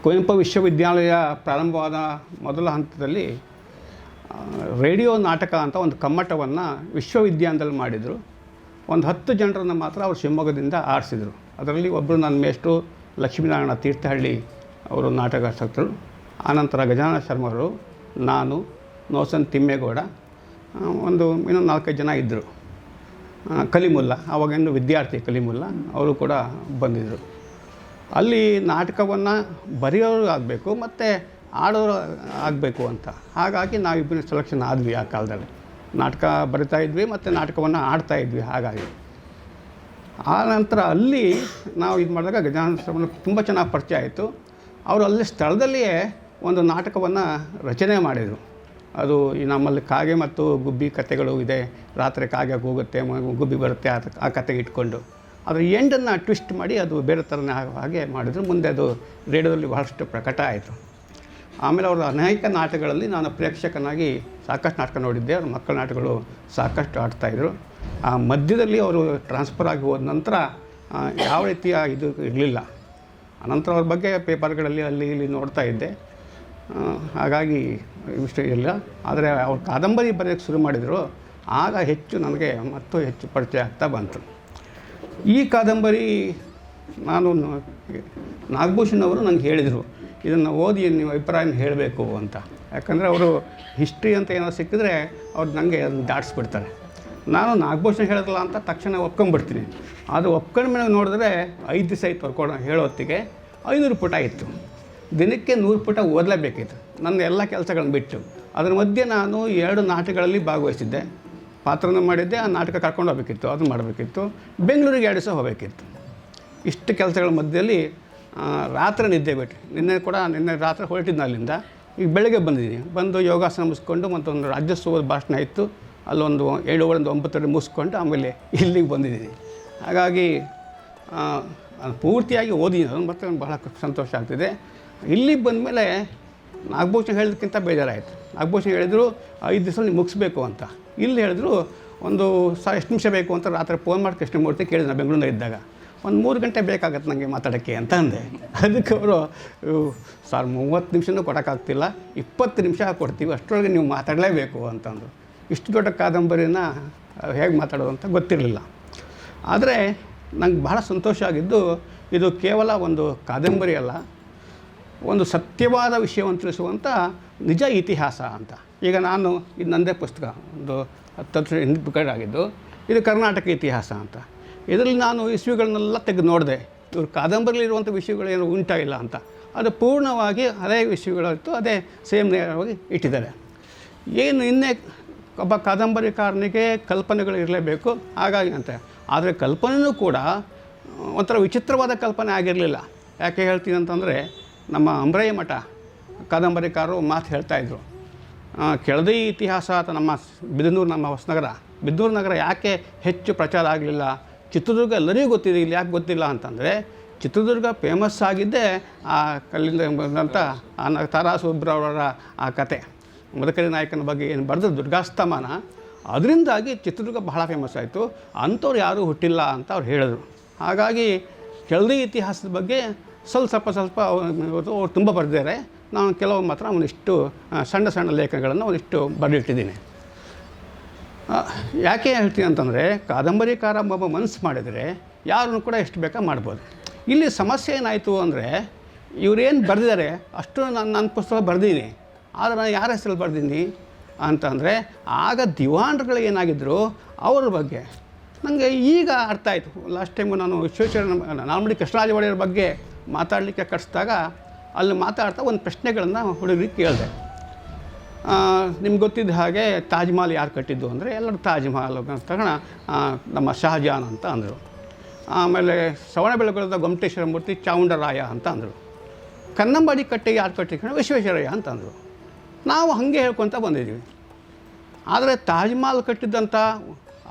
ಕುವೆಂಪು ವಿಶ್ವವಿದ್ಯಾಲಯ ಪ್ರಾರಂಭವಾದ ಮೊದಲ ಹಂತದಲ್ಲಿ ರೇಡಿಯೋ ನಾಟಕ ಅಂತ ಒಂದು ಕಮ್ಮಟವನ್ನು ವಿಶ್ವವಿದ್ಯಾಲಯದಲ್ಲಿ ಮಾಡಿದರು. ಒಂದು 10 ಜನರನ್ನು ಮಾತ್ರ ಅವರು ಶಿವಮೊಗ್ಗದಿಂದ ಆರಿಸಿದರು. ಅದರಲ್ಲಿ ಒಬ್ಬರು ನನ್ನ ಮೇಷ್ಟ್ರು ಲಕ್ಷ್ಮೀನಾರಾಯಣ ತೀರ್ಥಹಳ್ಳಿ ಅವರು ನಾಟಕಾಸಕ್ತರು. ಆನಂತರ ಗಜಾನನ ಶರ್ಮರು, ನಾನು, ನೋಸನ್ ತಿಮ್ಮೇಗೌಡ, ಇನ್ನೂ 4-5 ಜನ ಇದ್ದರು. ಕಲಿಮುಲ್ಲ, ಆವಾಗಿನ್ನು ವಿದ್ಯಾರ್ಥಿ ಕಲಿಮುಲ್ಲ ಅವರು ಕೂಡ ಬಂದಿದ್ದರು. ಅಲ್ಲಿ ನಾಟಕವನ್ನು ಬರೆಯೋರು ಆಗಬೇಕು ಮತ್ತು ಆಡೋರು ಆಗಬೇಕು ಅಂತ. ಹಾಗಾಗಿ ನಾವಿಬ್ಬರು ಸೆಲೆಕ್ಷನ್ ಆದ್ವಿ. ಆ ಕಾಲದಲ್ಲಿ ನಾಟಕ ಬರಿತಾ ಇದ್ವಿ ಮತ್ತು ನಾಟಕವನ್ನು ಆಡ್ತಾಯಿದ್ವಿ. ಹಾಗಾಗಿ ಆ ನಂತರ ಅಲ್ಲಿ ನಾವು ಇದು ಮಾಡಿದಾಗ ಗಜಾನನ ಶರ್ಮನ ತುಂಬ ಚೆನ್ನಾಗಿ ಪರಿಚಯ ಆಯಿತು. ಅವರು ಅಲ್ಲಿ ಸ್ಥಳದಲ್ಲಿಯೇ ಒಂದು ನಾಟಕವನ್ನು ರಚನೆ ಮಾಡಿದರು. ಅದು ಈ ನಮ್ಮಲ್ಲಿ ಕಾಗೆ ಮತ್ತು ಗುಬ್ಬಿ ಕಥೆಗಳು ಇದೆ. ರಾತ್ರಿ ಕಾಗೆ ಹೋಗುತ್ತೆ, ಗುಬ್ಬಿ ಬರುತ್ತೆ, ಆ ಕತೆಗೆ ಇಟ್ಕೊಂಡು ಅದರ ಎಂಡನ್ನು ಟ್ವಿಸ್ಟ್ ಮಾಡಿ ಅದು ಬೇರೆ ಥರನೇ ಹಾಗೆ ಮಾಡಿದ್ರು. ಮುಂದೆ ಅದು ರೇಡಿಯೋದಲ್ಲಿ ಬಹಳಷ್ಟು ಪ್ರಕಟ ಆಯಿತು. ಆಮೇಲೆ ಅವರ ಅನೇಕ ನಾಟಕಗಳಲ್ಲಿ ನಾನು ಪ್ರೇಕ್ಷಕನಾಗಿ ಸಾಕಷ್ಟು ನಾಟಕ ನೋಡಿದ್ದೆ. ಅವ್ರ ಮಕ್ಕಳ ನಾಟಕಗಳು ಸಾಕಷ್ಟು ಆಡ್ತಾಯಿದ್ರು. ಆ ಮಧ್ಯದಲ್ಲಿ ಅವರು ಟ್ರಾನ್ಸ್ಫರ್ ಆಗಿ ಹೋದ ನಂತರ ಯಾವ ರೀತಿಯ ಇದು ಇರಲಿಲ್ಲ. ಅನಂತರ ಅವ್ರ ಬಗ್ಗೆ ಪೇಪರ್ಗಳಲ್ಲಿ ಅಲ್ಲಿ ಇಲ್ಲಿ ನೋಡ್ತಾ ಇದ್ದೆ. ಹಾಗಾಗಿ ಇಷ್ಟ ಇಲ್ಲ. ಆದರೆ ಅವ್ರು ಕಾದಂಬರಿ ಬರೆಯೋಕ್ಕೆ ಶುರು ಮಾಡಿದರು. ಆಗ ಹೆಚ್ಚು ನನಗೆ ಮತ್ತು ಹೆಚ್ಚು ಪರಿಚಯ ಆಗ್ತಾ ಬಂತು. ಈ ಕಾದಂಬರಿ ನಾನು ನಾಗಭೂಷಣ್ ಅವರು ನನಗೆ ಹೇಳಿದರು, ಇದನ್ನು ಓದಿ ನೀವು ಅಭಿಪ್ರಾಯನ ಹೇಳಬೇಕು ಅಂತ. ಯಾಕಂದರೆ ಅವರು ಹಿಸ್ಟ್ರಿ ಅಂತ ಏನೋ ಸಿಕ್ಕಿದ್ರೆ ಅವ್ರು ನನಗೆ ಅದನ್ನು ದಾಟಿಸ್ಬಿಡ್ತಾರೆ. ನಾನು ನಾಗಭೂಷಣ್ ಹೇಳಿದ್ರಲ್ಲ ಅಂತ ತಕ್ಷಣ ಒಪ್ಕೊಂಡ್ಬಿಡ್ತೀನಿ. ಅದು ಒಪ್ಕೊಂಡ್ಮೇಲೆ ನೋಡಿದ್ರೆ 5 ದಿವಸ ಇತ್ತು ಹೇಳೋ ಹೊತ್ತಿಗೆ 500 ಪುಟ ಇತ್ತು. ದಿನಕ್ಕೆ 100 ಪುಟ ಓದಲೇಬೇಕಿತ್ತು ನನ್ನ ಎಲ್ಲ ಕೆಲಸಗಳನ್ನು ಬಿಟ್ಟು. ಅದರ ಮಧ್ಯೆ ನಾನು 2 ನಾಟಕಗಳಲ್ಲಿ ಭಾಗವಹಿಸಿದ್ದೆ, ಪಾತ್ರನೂ ಮಾಡಿದ್ದೆ. ಆ ನಾಟಕ ಕರ್ಕೊಂಡು ಹೋಗಬೇಕಿತ್ತು, ಅದನ್ನು ಮಾಡಬೇಕಿತ್ತು. ಬೆಂಗಳೂರಿಗೆ 2 ದಿವಸ ಹೋಗಬೇಕಿತ್ತು. ಇಷ್ಟು ಕೆಲಸಗಳ ಮಧ್ಯದಲ್ಲಿ ರಾತ್ರಿ ನಿದ್ದೆ ಬಿಟ್ಟು ನಿನ್ನೆ ರಾತ್ರಿ ಹೊರಟಿದ್ದ ಅಲ್ಲಿಂದ. ಈಗ ಬೆಳಗ್ಗೆ ಬಂದಿದ್ದೀನಿ. ಬಂದು ಯೋಗಾಸನ ಮುಗಿಸ್ಕೊಂಡು ಮತ್ತೊಂದು ರಾಜ್ಯೋತ್ಸವದ ಭಾಷಣ ಇತ್ತು, ಅಲ್ಲೊಂದು 7-9 ಮುಗಿಸ್ಕೊಂಡು ಆಮೇಲೆ ಇಲ್ಲಿಗೆ ಬಂದಿದ್ದೀನಿ. ಹಾಗಾಗಿ ಪೂರ್ತಿಯಾಗಿ ಓದಿದ್ದೀನಿ ಮತ್ತು ಬಹಳ ಸಂತೋಷ ಆಗ್ತಿದೆ. ಇಲ್ಲಿಗೆ ಬಂದಮೇಲೆ ನಾಗಭೂಷಣ್ ಹೇಳಿದಕ್ಕಿಂತ ಬೇಜಾರಾಯಿತು. ನಾಗಭೂಷಣ್ ಹೇಳಿದರು 5 ದಿವಸ ನೀವು ಮುಗಿಸ್ಬೇಕು ಅಂತ. ಇಲ್ಲಿ ಹೇಳಿದ್ರು ಎಷ್ಟು ನಿಮಿಷ ಬೇಕು ಅಂತ ರಾತ್ರಿ ಫೋನ್ ಮಾಡಿ ಕೃಷ್ಣಮೂರ್ತಿ ಕೇಳಿದ್ರು. ನಾನು ಬೆಂಗಳೂರಿನ ಇದ್ದಾಗ 3 ಗಂಟೆ ಬೇಕಾಗತ್ತೆ ನನಗೆ ಮಾತಾಡೋಕ್ಕೆ ಅಂತ ಅಂದೆ. ಅದಕ್ಕೆ ಅವರು ಸರ್ 30 ನಿಮಿಷನೂ ಕೊಡೋಕ್ಕಾಗ್ತಿಲ್ಲ, 20 ನಿಮಿಷ ಕೊಡ್ತೀವಿ, ಅಷ್ಟರೊಳಗೆ ನೀವು ಮಾತಾಡಲೇಬೇಕು ಅಂತಂದರು. ಇಷ್ಟು ದೊಡ್ಡ ಕಾದಂಬರಿನ ಹೇಗೆ ಮಾತಾಡೋದು ಅಂತ ಗೊತ್ತಿರಲಿಲ್ಲ. ಆದರೆ ನಂಗೆ ಬಹಳ ಸಂತೋಷ ಆಗಿದ್ದು, ಇದು ಕೇವಲ ಒಂದು ಕಾದಂಬರಿ ಅಲ್ಲ, ಒಂದು ಸತ್ಯವಾದ ವಿಷಯವನ್ನು ತಿಳಿಸುವಂಥ ನಿಜ ಇತಿಹಾಸ ಅಂತ. ಈಗ ಇದು ನನ್ನದೇ ಪುಸ್ತಕ, ಒಂದು 10 ವರ್ಷ ಹಿಂದೆ ಆಗಿದ್ದು. ಇದು ಕರ್ನಾಟಕ ಇತಿಹಾಸ ಅಂತ. ಇದರಲ್ಲಿ ನಾನು ಇಸ್ವಿಗಳನ್ನೆಲ್ಲ ತೆಗೆದು ನೋಡಿದೆ. ಇವರು ಕಾದಂಬರಿಲಿರುವಂಥ ವಿಷಯಗಳೇನು ಉಂಟಾಗಿಲ್ಲ ಅಂತ. ಅದು ಪೂರ್ಣವಾಗಿ ಅದೇ ವಿಷಯಗಳಿತ್ತು, ಅದೇ ಸೇಮ್ ನೇರವಾಗಿ ಇಟ್ಟಿದ್ದಾರೆ. ಇನ್ನೇ ಒಬ್ಬ ಕಾದಂಬರಿಕಾರನಿಗೆ ಕಲ್ಪನೆಗಳು ಇರಲೇಬೇಕು, ಹಾಗಾಗಿ ಅಂತ. ಆದರೆ ಕಲ್ಪನೆಯೂ ಕೂಡ ಒಂಥರ ವಿಚಿತ್ರವಾದ ಕಲ್ಪನೆ ಆಗಿರಲಿಲ್ಲ. ಯಾಕೆ ಹೇಳ್ತೀನಿ ಅಂತಂದರೆ, ನಮ್ಮ ಅಂಬ್ರಯ್ಯ ಮಠ ಕಾದಂಬರಿಕಾರರು ಮಾತು ಹೇಳ್ತಾಯಿದ್ರು, ಕೆಳದಿ ಇತಿಹಾಸ ಅಂತ ನಮ್ಮ ಬಿದನೂರು, ನಮ್ಮ ಹೊಸನಗರ, ಬಿದನೂರು ನಗರ ಯಾಕೆ ಹೆಚ್ಚು ಪ್ರಚಾರ ಆಗಲಿಲ್ಲ? ಚಿತ್ರದುರ್ಗ ಎಲ್ಲರಿಗೂ ಗೊತ್ತಿದೆ, ಇಲ್ಲಿ ಯಾಕೆ ಗೊತ್ತಿಲ್ಲ ಅಂತಂದರೆ, ಚಿತ್ರದುರ್ಗ ಫೇಮಸ್ ಆಗಿದ್ದೇ ಆ ಕಲ್ಲಿಂದ ಬಂದಂಥ ತಾರಾ ಸುಬ್ರವರ ಆ ಕತೆ, ಮದಕರಿ ನಾಯಕನ ಬಗ್ಗೆ ಏನು ಬರೆದು ದುರ್ಗಾಸ್ತಮಾನ, ಅದರಿಂದಾಗಿ ಚಿತ್ರದುರ್ಗ ಬಹಳ ಫೇಮಸ್ ಆಯಿತು. ಅಂಥವ್ರು ಯಾರೂ ಹುಟ್ಟಿಲ್ಲ ಅಂತ ಅವ್ರು ಹೇಳಿದ್ರು. ಹಾಗಾಗಿ ಕೆಳದಿ ಇತಿಹಾಸದ ಬಗ್ಗೆ ಸ್ವಲ್ಪ ಅವ್ರು ತುಂಬ ಬರೆದಿದ್ದಾರೆ. ನಾನು ಕೆಲವು ಮಾತ್ರ ಅವನಿಷ್ಟು ಸಣ್ಣ ಲೇಖನಗಳನ್ನು ಅವನಿಷ್ಟು ಬರೆದಿಟ್ಟಿದ್ದೀನಿ. ಯಾಕೆ ಹೇಳ್ತೀನಿ ಅಂತಂದರೆ, ಕಾದಂಬರಿಕಾರ ಒಬ್ಬ ಮನಸ್ಸು ಮಾಡಿದರೆ ಯಾರನ್ನು ಕೂಡ ಎಷ್ಟು ಬೇಕಾ ಮಾಡ್ಬೋದು. ಇಲ್ಲಿ ಸಮಸ್ಯೆ ಏನಾಯಿತು ಅಂದರೆ, ಇವರೇನು ಬರೆದಿದ್ದಾರೆ ಅಷ್ಟು ನನ್ನ ಪುಸ್ತಕ ಬರೆದೀನಿ, ಆದರೆ ನಾನು ಯಾರ ಹೆಸರಲ್ಲಿ ಬರೆದೀನಿ ಅಂತಂದರೆ, ಆಗ ದಿವಾನ್ರುಗಳು ಏನಾಗಿದ್ದರು ಅವ್ರ ಬಗ್ಗೆ ನನಗೆ ಈಗ ಅರ್ಥ ಆಯಿತು. ಲಾಸ್ಟ್ ಟೈಮು ನಾನು ನಾಲ್ಮಡಿ ಕೃಷ್ಣರಾಜ ಒಡೆಯರ ಬಗ್ಗೆ ಮಾತಾಡಲಿಕ್ಕೆ ಕಳಿಸಿದಾಗ ಅಲ್ಲಿ ಮಾತಾಡ್ತಾ ಒಂದು ಪ್ರಶ್ನೆಗಳನ್ನು ಹುಡುಗರಿಗೆ ಕೇಳಿದೆ. ನಿಮ್ಗೆ ಗೊತ್ತಿದ್ದ ಹಾಗೆ ತಾಜ್ ಮಹಲ್ ಯಾರು ಕಟ್ಟಿದ್ದು ಅಂದರೆ, ಎಲ್ಲರೂ ತಾಜ್ ಮಹಲ್ ತಗೋಣ ನಮ್ಮ ಶಹಜಾನ್ ಅಂತ ಅಂದರು. ಆಮೇಲೆ ಶ್ರವಣಬೆಳಗೊಳದ ಗೊಮ್ಮಟೇಶ್ವರ ಮೂರ್ತಿ ಚಾವುಂಡರಾಯ ಅಂತ ಅಂದರು. ಕನ್ನಂಬಾಡಿ ಕಟ್ಟೆ ಯಾರು ಕಟ್ಟಿಕೊಂಡು ವಿಶ್ವೇಶ್ವರಯ್ಯ ಅಂತ ಅಂದರು. ನಾವು ಹಾಗೆ ಹೇಳ್ಕೊತ ಬಂದಿದ್ದೀವಿ. ಆದರೆ ತಾಜ್ ಮಹಲ್ ಕಟ್ಟಿದ್ದಂಥ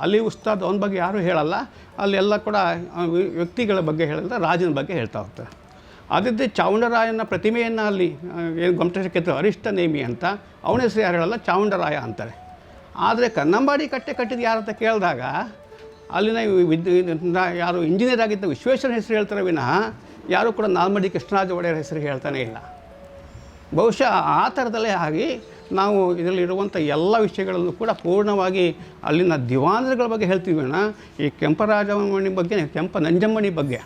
ಅಲಿ ಉಸ್ತಾದ್ ಅವನ ಬಗ್ಗೆ ಯಾರೂ ಹೇಳಲ್ಲ. ಅಲ್ಲೆಲ್ಲ ಕೂಡ ವ್ಯಕ್ತಿಗಳ ಬಗ್ಗೆ ಹೇಳಲ್ಲ, ರಾಜನ ಬಗ್ಗೆ ಹೇಳ್ತಾ ಹೋಗ್ತಾರೆ. ಅದಿದ್ದೇ ಚಾವುಂಡರಾಯನ ಪ್ರತಿಮೆಯನ್ನು ಅಲ್ಲಿ ಏನು ಗೊಮ್ಮಟೇಶ್ವರ ಕೆತ್ತರು ಅರಿಷ್ಟ ನೇಮಿ ಅಂತ, ಅವನ ಹೆಸರು ಯಾರು ಹೇಳಲ್ಲ, ಚಾವುಂಡರಾಯ ಅಂತಾರೆ. ಆದರೆ ಕನ್ನಂಬಾಡಿ ಕಟ್ಟೆ ಕಟ್ಟಿದ್ದು ಯಾರು ಅಂತ ಕೇಳಿದಾಗ ಅಲ್ಲಿನ ಯಾರು ಇಂಜಿನಿಯರ್ ಆಗಿದ್ದ ವಿಶ್ವೇಶ್ವರ ಹೆಸರು ಹೇಳ್ತಾರೆ ವಿನಃ ಯಾರೂ ಕೂಡ ನಾಲ್ಮಡಿ ಕೃಷ್ಣರಾಜ ಒಡೆಯರ್ ಹೆಸರು ಹೇಳ್ತಾನೇ ಇಲ್ಲ. ಬಹುಶಃ ಆ ಥರದಲ್ಲೇ ಆಗಿ ನಾವು ಇದರಲ್ಲಿರುವಂಥ ಎಲ್ಲ ವಿಷಯಗಳನ್ನು ಕೂಡ ಪೂರ್ಣವಾಗಿ ಅಲ್ಲಿನ ದಿವಾನರುಗಳ ಬಗ್ಗೆ ಹೇಳ್ತೀವಿ ಅಣ್ಣ. ಈ ಕೆಂಪರಾಜಮಣಿ ಬಗ್ಗೆ, ಕೆಂಪ ನಂಜಮ್ಮಣಿ ಬಗ್ಗೆ,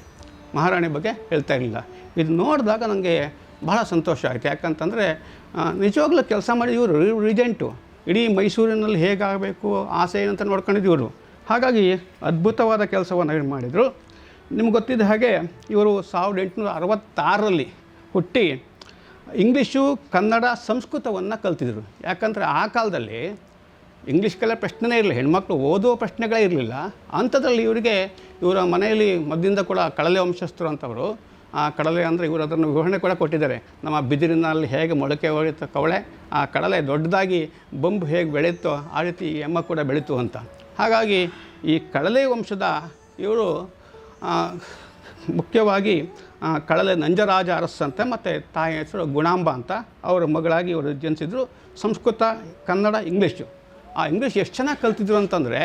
ಮಹಾರಾಣಿ ಬಗ್ಗೆ ಹೇಳ್ತಾ ಇರಲಿಲ್ಲ. ಇದು ನೋಡಿದಾಗ ನನಗೆ ಬಹಳ ಸಂತೋಷ ಆಯಿತು. ಯಾಕಂತಂದರೆ ನಿಜವಾಗ್ಲೂ ಕೆಲಸ ಮಾಡಿ ಇವರು ರಿಜೆಂಟು ಇಡೀ ಮೈಸೂರಿನಲ್ಲಿ ಹೇಗಾಗಬೇಕು ಆಸೆ ಏನಂತ ನೋಡ್ಕೊಂಡಿದ್ದು ಹಾಗಾಗಿ ಅದ್ಭುತವಾದ ಕೆಲಸವನ್ನು ಮಾಡಿದರು. ನಿಮ್ಗೆ ಗೊತ್ತಿದ್ದ ಹಾಗೆ ಇವರು 1866ರಲ್ಲಿ ಹುಟ್ಟಿ ಇಂಗ್ಲೀಷು, ಕನ್ನಡ, ಸಂಸ್ಕೃತವನ್ನು ಕಲ್ತಿದ್ರು. ಯಾಕಂದರೆ ಆ ಕಾಲದಲ್ಲಿ ಇಂಗ್ಲೀಷ್ ಕಲಿಯೋ ಪ್ರಶ್ನೆನೇ ಇರಲಿಲ್ಲ, ಹೆಣ್ಮಕ್ಳು ಓದುವ ಪ್ರಶ್ನೆಗಳೇ ಇರಲಿಲ್ಲ. ಅಂಥದ್ರಲ್ಲಿ ಇವರ ಮನೆಯಲ್ಲಿ ಮೊದಲಿಂದ ಕೂಡ ಕಳಲೆ ವಂಶಸ್ಥರು ಅಂತವರು. ಆ ಕಡಲೆ ಅಂದರೆ ಇವರು ಅದನ್ನು ವಿವರಣೆ ಕೂಡ ಕೊಟ್ಟಿದ್ದಾರೆ. ನಮ್ಮ ಬಿದಿರಿನಲ್ಲಿ ಹೇಗೆ ಮೊಳಕೆ ಹೊಡೆಯುತ್ತೋ ಕವಳೆ, ಆ ಕಡಲೆ ದೊಡ್ಡದಾಗಿ ಬೊಂಬು ಹೇಗೆ ಬೆಳೆಯುತ್ತೋ ಆ ರೀತಿ ಈ ಎಮ್ಮ ಕೂಡ ಬೆಳೀತು ಅಂತ. ಹಾಗಾಗಿ ಈ ಕಡಲೆ ವಂಶದ ಇವರು ಮುಖ್ಯವಾಗಿ ಕಡಲೆ ನಂಜರಾಜ ಅರಸ್ ಅಂತ, ಮತ್ತು ತಾಯಿ ಹೆಸರು ಗುಣಾಂಬ ಅಂತ. ಅವರ ಮಗಳಾಗಿ ಇವರು ಜನಿಸಿದ್ರು. ಸಂಸ್ಕೃತ, ಕನ್ನಡ, ಇಂಗ್ಲೀಷು. ಆ ಇಂಗ್ಲೀಷ್ ಎಷ್ಟು ಚೆನ್ನಾಗಿ ಕಲ್ತಿದ್ರು ಅಂತಂದರೆ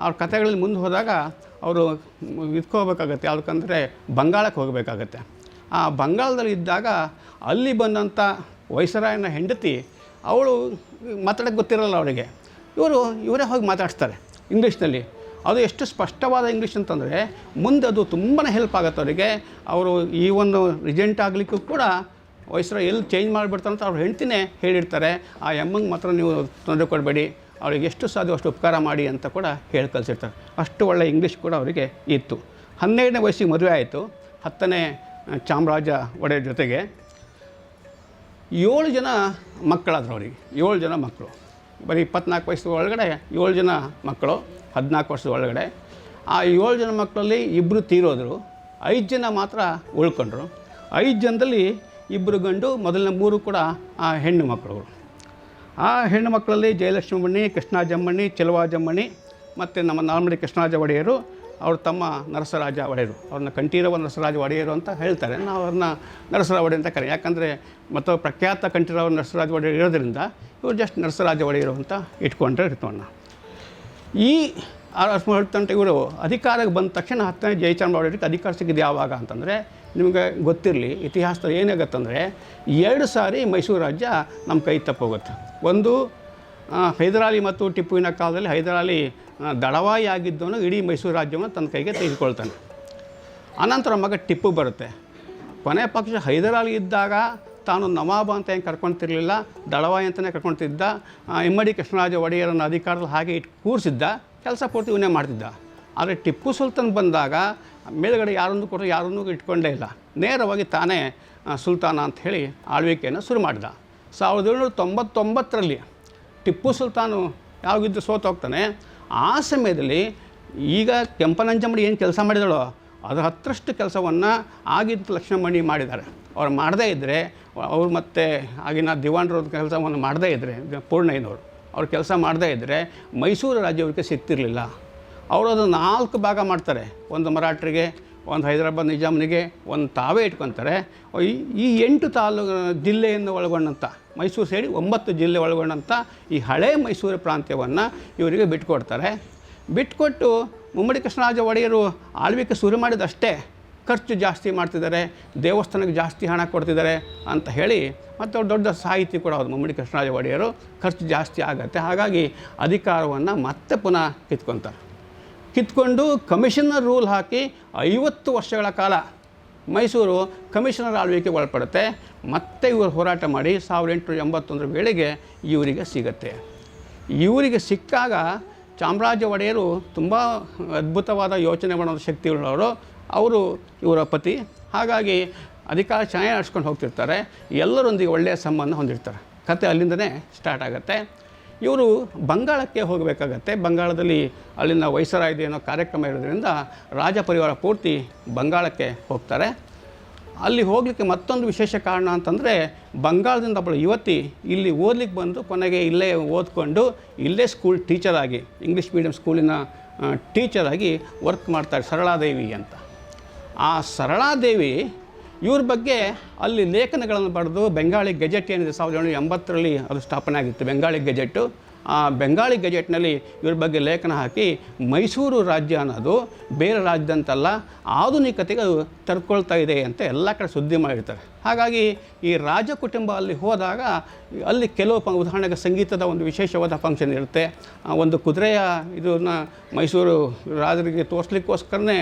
ಅವ್ರ ಕಥೆಗಳಲ್ಲಿ ಮುಂದೆ ಹೋದಾಗ ಅವರು ಹೋಗಬೇಕಾಗತ್ತೆ, ಯಾವುದಕ್ಕಂದರೆ ಬಂಗಾಳಕ್ಕೆ ಹೋಗಬೇಕಾಗತ್ತೆ. ಆ ಬಂಗಾಳದಲ್ಲಿ ಇದ್ದಾಗ ಅಲ್ಲಿ ಬಂದಂಥ ವೈಸರಾಯನ ಹೆಂಡತಿ, ಅವಳು ಮಾತಾಡೋಕ್ಕೆ ಗೊತ್ತಿರಲ್ಲ ಅವರಿಗೆ. ಇವರೇ ಹೋಗಿ ಮಾತಾಡ್ತಾರೆ ಇಂಗ್ಲೀಷ್ನಲ್ಲಿ. ಅದು ಎಷ್ಟು ಸ್ಪಷ್ಟವಾದ ಇಂಗ್ಲೀಷ್ ಅಂತಂದರೆ ಮುಂದೆ ಅದು ತುಂಬಾ ಹೆಲ್ಪ್ ಆಗುತ್ತೆ ಅವರಿಗೆ. ಅವರು ಈ ಒಂದು ರಿಜೆಂಟ್ ಆಗಲಿಕ್ಕೂ ಕೂಡ ವೈಸರಾಯ್ ಎಲ್ಲಿ ಚೇಂಜ್ ಮಾಡಿಬಿಡ್ತಾರೆ ಅಂತ ಅವ್ರ ಹೆಂಡ್ತಿನೇ ಹೇಳಿರ್ತಾರೆ. ಆ ಎಮ್ಮಂಗೆ ಮಾತ್ರ ನೀವು ತೊಂದರೆ ಕೊಡಬೇಡಿ, ಅವಳಿಗೆ ಎಷ್ಟು ಸಾಧ್ಯ ಅಷ್ಟು ಉಪಕಾರ ಮಾಡಿ ಅಂತ ಕೂಡ ಹೇಳಿ ಕಳಿಸಿರ್ತಾರೆ. ಅಷ್ಟು ಒಳ್ಳೆಯ ಇಂಗ್ಲೀಷ್ ಕೂಡ ಅವರಿಗೆ ಇತ್ತು. 12ನೇ ವಯಸ್ಸಿಗೆ ಮದುವೆ ಆಯಿತು 10ನೇ ಚಾಮರಾಜ ಒಡೆಯರ್ ಜೊತೆಗೆ. 7 ಜನ ಮಕ್ಕಳಾದರು ಅವರಿಗೆ. 7 ಜನ ಮಕ್ಕಳು. ಬರೀ 24 ವಯಸ್ಸು ಒಳಗಡೆ 7 ಜನ ಮಕ್ಕಳು, 14 ವರ್ಷದ ಒಳಗಡೆ. ಆ 7 ಜನ ಮಕ್ಕಳಲ್ಲಿ 2 ತೀರೋದ್ರು, 5 ಜನ ಮಾತ್ರ ಉಳ್ಕೊಂಡ್ರು. 5 ಜನದಲ್ಲಿ 2 ಗಂಡು, ಮೊದಲನೇ 3 ಕೂಡ ಆ ಹೆಣ್ಣು ಮಕ್ಕಳು. ಆ ಹೆಣ್ಣು ಮಕ್ಕಳಲ್ಲಿ ಜಯಲಕ್ಷ್ಮಮ್ಮಣ್ಣಿ, ಕೃಷ್ಣಾಜಮ್ಮಣ್ಣಿ, ಚೆಲುವಾಜಮ್ಮಣ್ಣಿ ಮತ್ತು ನಮ್ಮ ನಾಲ್ಮಡಿ ಕೃಷ್ಣರಾಜ ಒಡೆಯರು, ಅವ್ರ ತಮ್ಮ ನರಸರಾಜ ಒಡೆಯರು. ಅವ್ರನ್ನ ಕಂಠೀರವ ನರಸರಾಜ ಒಡೆಯರು ಅಂತ ಹೇಳ್ತಾರೆ. ನಾವು ಅವ್ರನ್ನ ನರಸರಾಜ ಒಡೆಯ ಅಂತ ಕರೆ, ಯಾಕಂದರೆ ಮತ್ತು ಪ್ರಖ್ಯಾತ ಕಂಠೀರವ ನರಸರಾಜ ಒಡೆಯರು ಇರೋದರಿಂದ ಇವರು ಜಸ್ಟ್ ನರಸರಾಜ ಒಡೆಯರು ಅಂತ ಇಟ್ಕೊಂಡ್ರೆ ಇರ್ತವಣ್ಣ. ಈ ಹೇಳ್ತಂಟ ಇವರು ಅಧಿಕಾರಕ್ಕೆ ಬಂದ ತಕ್ಷಣ 10ನೇ ಜಯಚಾಮರಾಜ ಒಡೆಯರಿಗೆ ಅಧಿಕಾರ ಸಿಕ್ಕಿದ್ದು ಯಾವಾಗ ಅಂತಂದರೆ, ನಿಮಗೆ ಗೊತ್ತಿರಲಿ ಇತಿಹಾಸದಲ್ಲಿ ಏನಾಗತ್ತಂದರೆ 2 ಸಾರಿ ಮೈಸೂರು ರಾಜ್ಯ ನಮ್ಮ ಕೈ ತಪ್ಪೋಗುತ್ತೆ. ಒಂದು ಹೈದರಾಲಿ ಮತ್ತು ಟಿಪ್ಪುವಿನ ಕಾಲದಲ್ಲಿ ಹೈದರಾಲಿ ದಳವಾಯಿ ಆಗಿದ್ದವನು ಇಡೀ ಮೈಸೂರು ರಾಜ್ಯವನ್ನು ತನ್ನ ಕೈಗೆ ತೆಗೆದುಕೊಳ್ತಾನೆ. ಅನಂತರ ಮಗ ಟಿಪ್ಪು ಬರುತ್ತೆ. ಕೊನೆ ಪಕ್ಷ ಹೈದರಾಲಿ ಇದ್ದಾಗ ತಾನು ನವಾಬ ಅಂತ ಏನು ಕರ್ಕೊಳ್ತಿರ್ಲಿಲ್ಲ, ದಳವಾಯಿ ಅಂತಲೇ ಕರ್ಕೊಳ್ತಿದ್ದ. ಇಮ್ಮಡಿ ಕೃಷ್ಣರಾಜ ಒಡೆಯರನ್ನು ಅಧಿಕಾರದಲ್ಲಿ ಹಾಗೆ ಕೂರಿಸಿದ್ದ, ಕೆಲಸ ಪೂರ್ತಿ ಇವನೇ ಮಾಡ್ತಿದ್ದ. ಆದರೆ ಟಿಪ್ಪು ಸುಲ್ತಾನ್ ಬಂದಾಗ ಮೇಲುಗಡೆ ಯಾರನ್ನು ಕೊಟ್ಟರು, ಯಾರನ್ನೂ ಇಟ್ಕೊಂಡೇ ಇಲ್ಲ, ನೇರವಾಗಿ ತಾನೇ ಸುಲ್ತಾನ ಅಂತ ಹೇಳಿ ಆಳ್ವಿಕೆಯನ್ನು ಶುರು ಮಾಡಿದ. 1799ರಲ್ಲಿ ಟಿಪ್ಪು ಸುಲ್ತಾನು ಯಾವಾಗಿದ್ದು ಸೋತು ಹೋಗ್ತಾನೆ. ಆ ಸಮಯದಲ್ಲಿ ಈಗ ಕೆಂಪನಂಜಮ್ಮಡಿ ಏನು ಕೆಲಸ ಮಾಡಿದಳೋ ಅದರ 10ರಷ್ಟು ಕೆಲಸವನ್ನು ಆಗಿದ್ದ ಲಕ್ಷ್ಮಣಮಣಿ ಮಾಡಿದ್ದಾರೆ. ಅವ್ರು ಮಾಡದೇ ಇದ್ದರೆ, ಅವರು ಮತ್ತು ಆಗಿನ ದಿವಾನರ ಕೆಲಸವನ್ನು ಮಾಡದೇ ಇದ್ದರೆ, ಪೂರ್ಣಯ್ಯನವರು ಅವ್ರು ಕೆಲಸ ಮಾಡದೇ ಇದ್ದರೆ ಮೈಸೂರು ರಾಜ್ಯ ಅವ್ರಿಗೆ ಸಿಗ್ತಿರಲಿಲ್ಲ. ಅವರು ಅದನ್ನು 4 ಭಾಗ ಮಾಡ್ತಾರೆ. ಒಂದು ಮರಾಠರಿಗೆ, ಒಂದು ಹೈದರಾಬಾದ್ ನಿಜಾಮನಿಗೆ, ಒಂದು ತಾವೇ ಇಟ್ಕೊತಾರೆ. ಈ 8 ಜಿಲ್ಲೆಯನ್ನು ಒಳಗೊಂಡಂಥ, ಮೈಸೂರು ಸೇರಿ 9 ಜಿಲ್ಲೆ ಒಳಗೊಂಡಂಥ ಈ ಹಳೇ ಮೈಸೂರು ಪ್ರಾಂತ್ಯವನ್ನು ಇವರಿಗೆ ಬಿಟ್ಕೊಡ್ತಾರೆ. ಬಿಟ್ಕೊಟ್ಟು ಮುಮ್ಮಡಿ ಕೃಷ್ಣರಾಜ ಒಡೆಯರು ಆಳ್ವಿಕೆ ಶುರು ಮಾಡಿದಷ್ಟೇ ಖರ್ಚು ಜಾಸ್ತಿ ಮಾಡ್ತಿದ್ದಾರೆ, ದೇವಸ್ಥಾನಕ್ಕೆ ಜಾಸ್ತಿ ಹಣ ಕೊಡ್ತಿದ್ದಾರೆ ಅಂತ ಹೇಳಿ, ಮತ್ತು ಅವ್ರು ದೊಡ್ಡ ಸಾಹಿತಿ ಕೂಡ ಹೌದು ಮುಮ್ಮಡಿ ಕೃಷ್ಣರಾಜ ಒಡೆಯರು. ಖರ್ಚು ಜಾಸ್ತಿ ಆಗುತ್ತೆ. ಹಾಗಾಗಿ ಅಧಿಕಾರವನ್ನು ಮತ್ತೆ ಪುನಃ ಕಿತ್ಕೊಂಡು ಕಮಿಷನರ್ ರೂಲ್ ಹಾಕಿ 50 ವರ್ಷಗಳ ಕಾಲ ಮೈಸೂರು ಕಮಿಷನರ್ ಆಳ್ವಿಕೆ ಒಳಪಡುತ್ತೆ. ಮತ್ತೆ ಇವರು ಹೋರಾಟ ಮಾಡಿ 1881 ವೇಳೆಗೆ ಇವರಿಗೆ ಸಿಗುತ್ತೆ. ಇವರಿಗೆ ಸಿಕ್ಕಾಗ ಚಾಮರಾಜ ಒಡೆಯರು ತುಂಬ ಅದ್ಭುತವಾದ ಯೋಚನೆ ಮಾಡೋ ಶಕ್ತಿ ಉಳ್ಳವರು. ಅವರು ಇವರ ಪತಿ. ಹಾಗಾಗಿ ಅಧಿಕಾರ ಚೆನ್ನಾಗಿ ನಡೆಸ್ಕೊಂಡು ಹೋಗ್ತಿರ್ತಾರೆ. ಎಲ್ಲರೊಂದಿಗೆ ಒಳ್ಳೆಯ ಸಂಬಂಧ ಹೊಂದಿರ್ತಾರೆ. ಕತೆ ಅಲ್ಲಿಂದನೇ ಸ್ಟಾರ್ಟ್ ಆಗುತ್ತೆ. ಇವರು ಬಂಗಾಳಕ್ಕೆ ಹೋಗಬೇಕಾಗತ್ತೆ. ಬಂಗಾಳದಲ್ಲಿ ಅಲ್ಲಿನ ವೈಸರಾಯ್ದು ಏನೋ ಕಾರ್ಯಕ್ರಮ ಇರೋದ್ರಿಂದ ರಾಜ ಪರಿವಾರ ಪೂರ್ತಿ ಬಂಗಾಳಕ್ಕೆ ಹೋಗ್ತಾರೆ. ಅಲ್ಲಿ ಹೋಗಲಿಕ್ಕೆ ಮತ್ತೊಂದು ವಿಶೇಷ ಕಾರಣ ಅಂತಂದರೆ, ಬಂಗಾಳದಿಂದ ಒಬ್ಬಳು ಯುವತಿ ಇಲ್ಲಿ ಓದಲಿಕ್ಕೆ ಬಂದು ಕೊನೆಗೆ ಇಲ್ಲೇ ಓದ್ಕೊಂಡು ಇಲ್ಲೇ ಸ್ಕೂಲ್ ಟೀಚರಾಗಿ, ಇಂಗ್ಲೀಷ್ ಮೀಡಿಯಂ ಸ್ಕೂಲಿನ ಟೀಚರಾಗಿ ವರ್ಕ್ ಮಾಡ್ತಾರೆ, ಸರಳಾದೇವಿ ಅಂತ. ಆ ಸರಳಾದೇವಿ ಇವ್ರ ಬಗ್ಗೆ ಅಲ್ಲಿ ಲೇಖನಗಳನ್ನು ಬರೆದು ಬೆಂಗಾಳಿ ಗೆಜೆಟ್ ಏನಿದೆ 1780ರಲ್ಲಿ ಅದು ಸ್ಥಾಪನೆ ಆಗಿತ್ತು. ಬೆಂಗಾಳಿ ಗೆಜೆಟ್ಟು ಆ ಬೆಂಗಾಳಿ ಗೆಜೆಟ್ನಲ್ಲಿ ಇವ್ರ ಬಗ್ಗೆ ಲೇಖನ ಹಾಕಿ ಮೈಸೂರು ರಾಜ್ಯ ಅನ್ನೋದು ಬೇರೆ ರಾಜ್ಯದಂತಲ್ಲ, ಆಧುನಿಕತೆಗೆ ಅದು ತರ್ಕೊಳ್ತಾ ಇದೆ ಅಂತ ಎಲ್ಲ ಕಡೆ ಸುದ್ದಿ ಮಾಡಿರ್ತಾರೆ. ಹಾಗಾಗಿ ಈ ರಾಜ ಕುಟುಂಬ ಅಲ್ಲಿ ಹೋದಾಗ ಅಲ್ಲಿ ಕೆಲವು ಉದಾಹರಣೆಗೆ ಸಂಗೀತದ ಒಂದು ವಿಶೇಷವಾದ ಫಂಕ್ಷನ್ ಇರುತ್ತೆ. ಒಂದು ಕುದುರೆಯ ಇದನ್ನು ಮೈಸೂರು ರಾಜರಿಗೆ ತೋರಿಸ್ಲಿಕ್ಕೋಸ್ಕರನೇ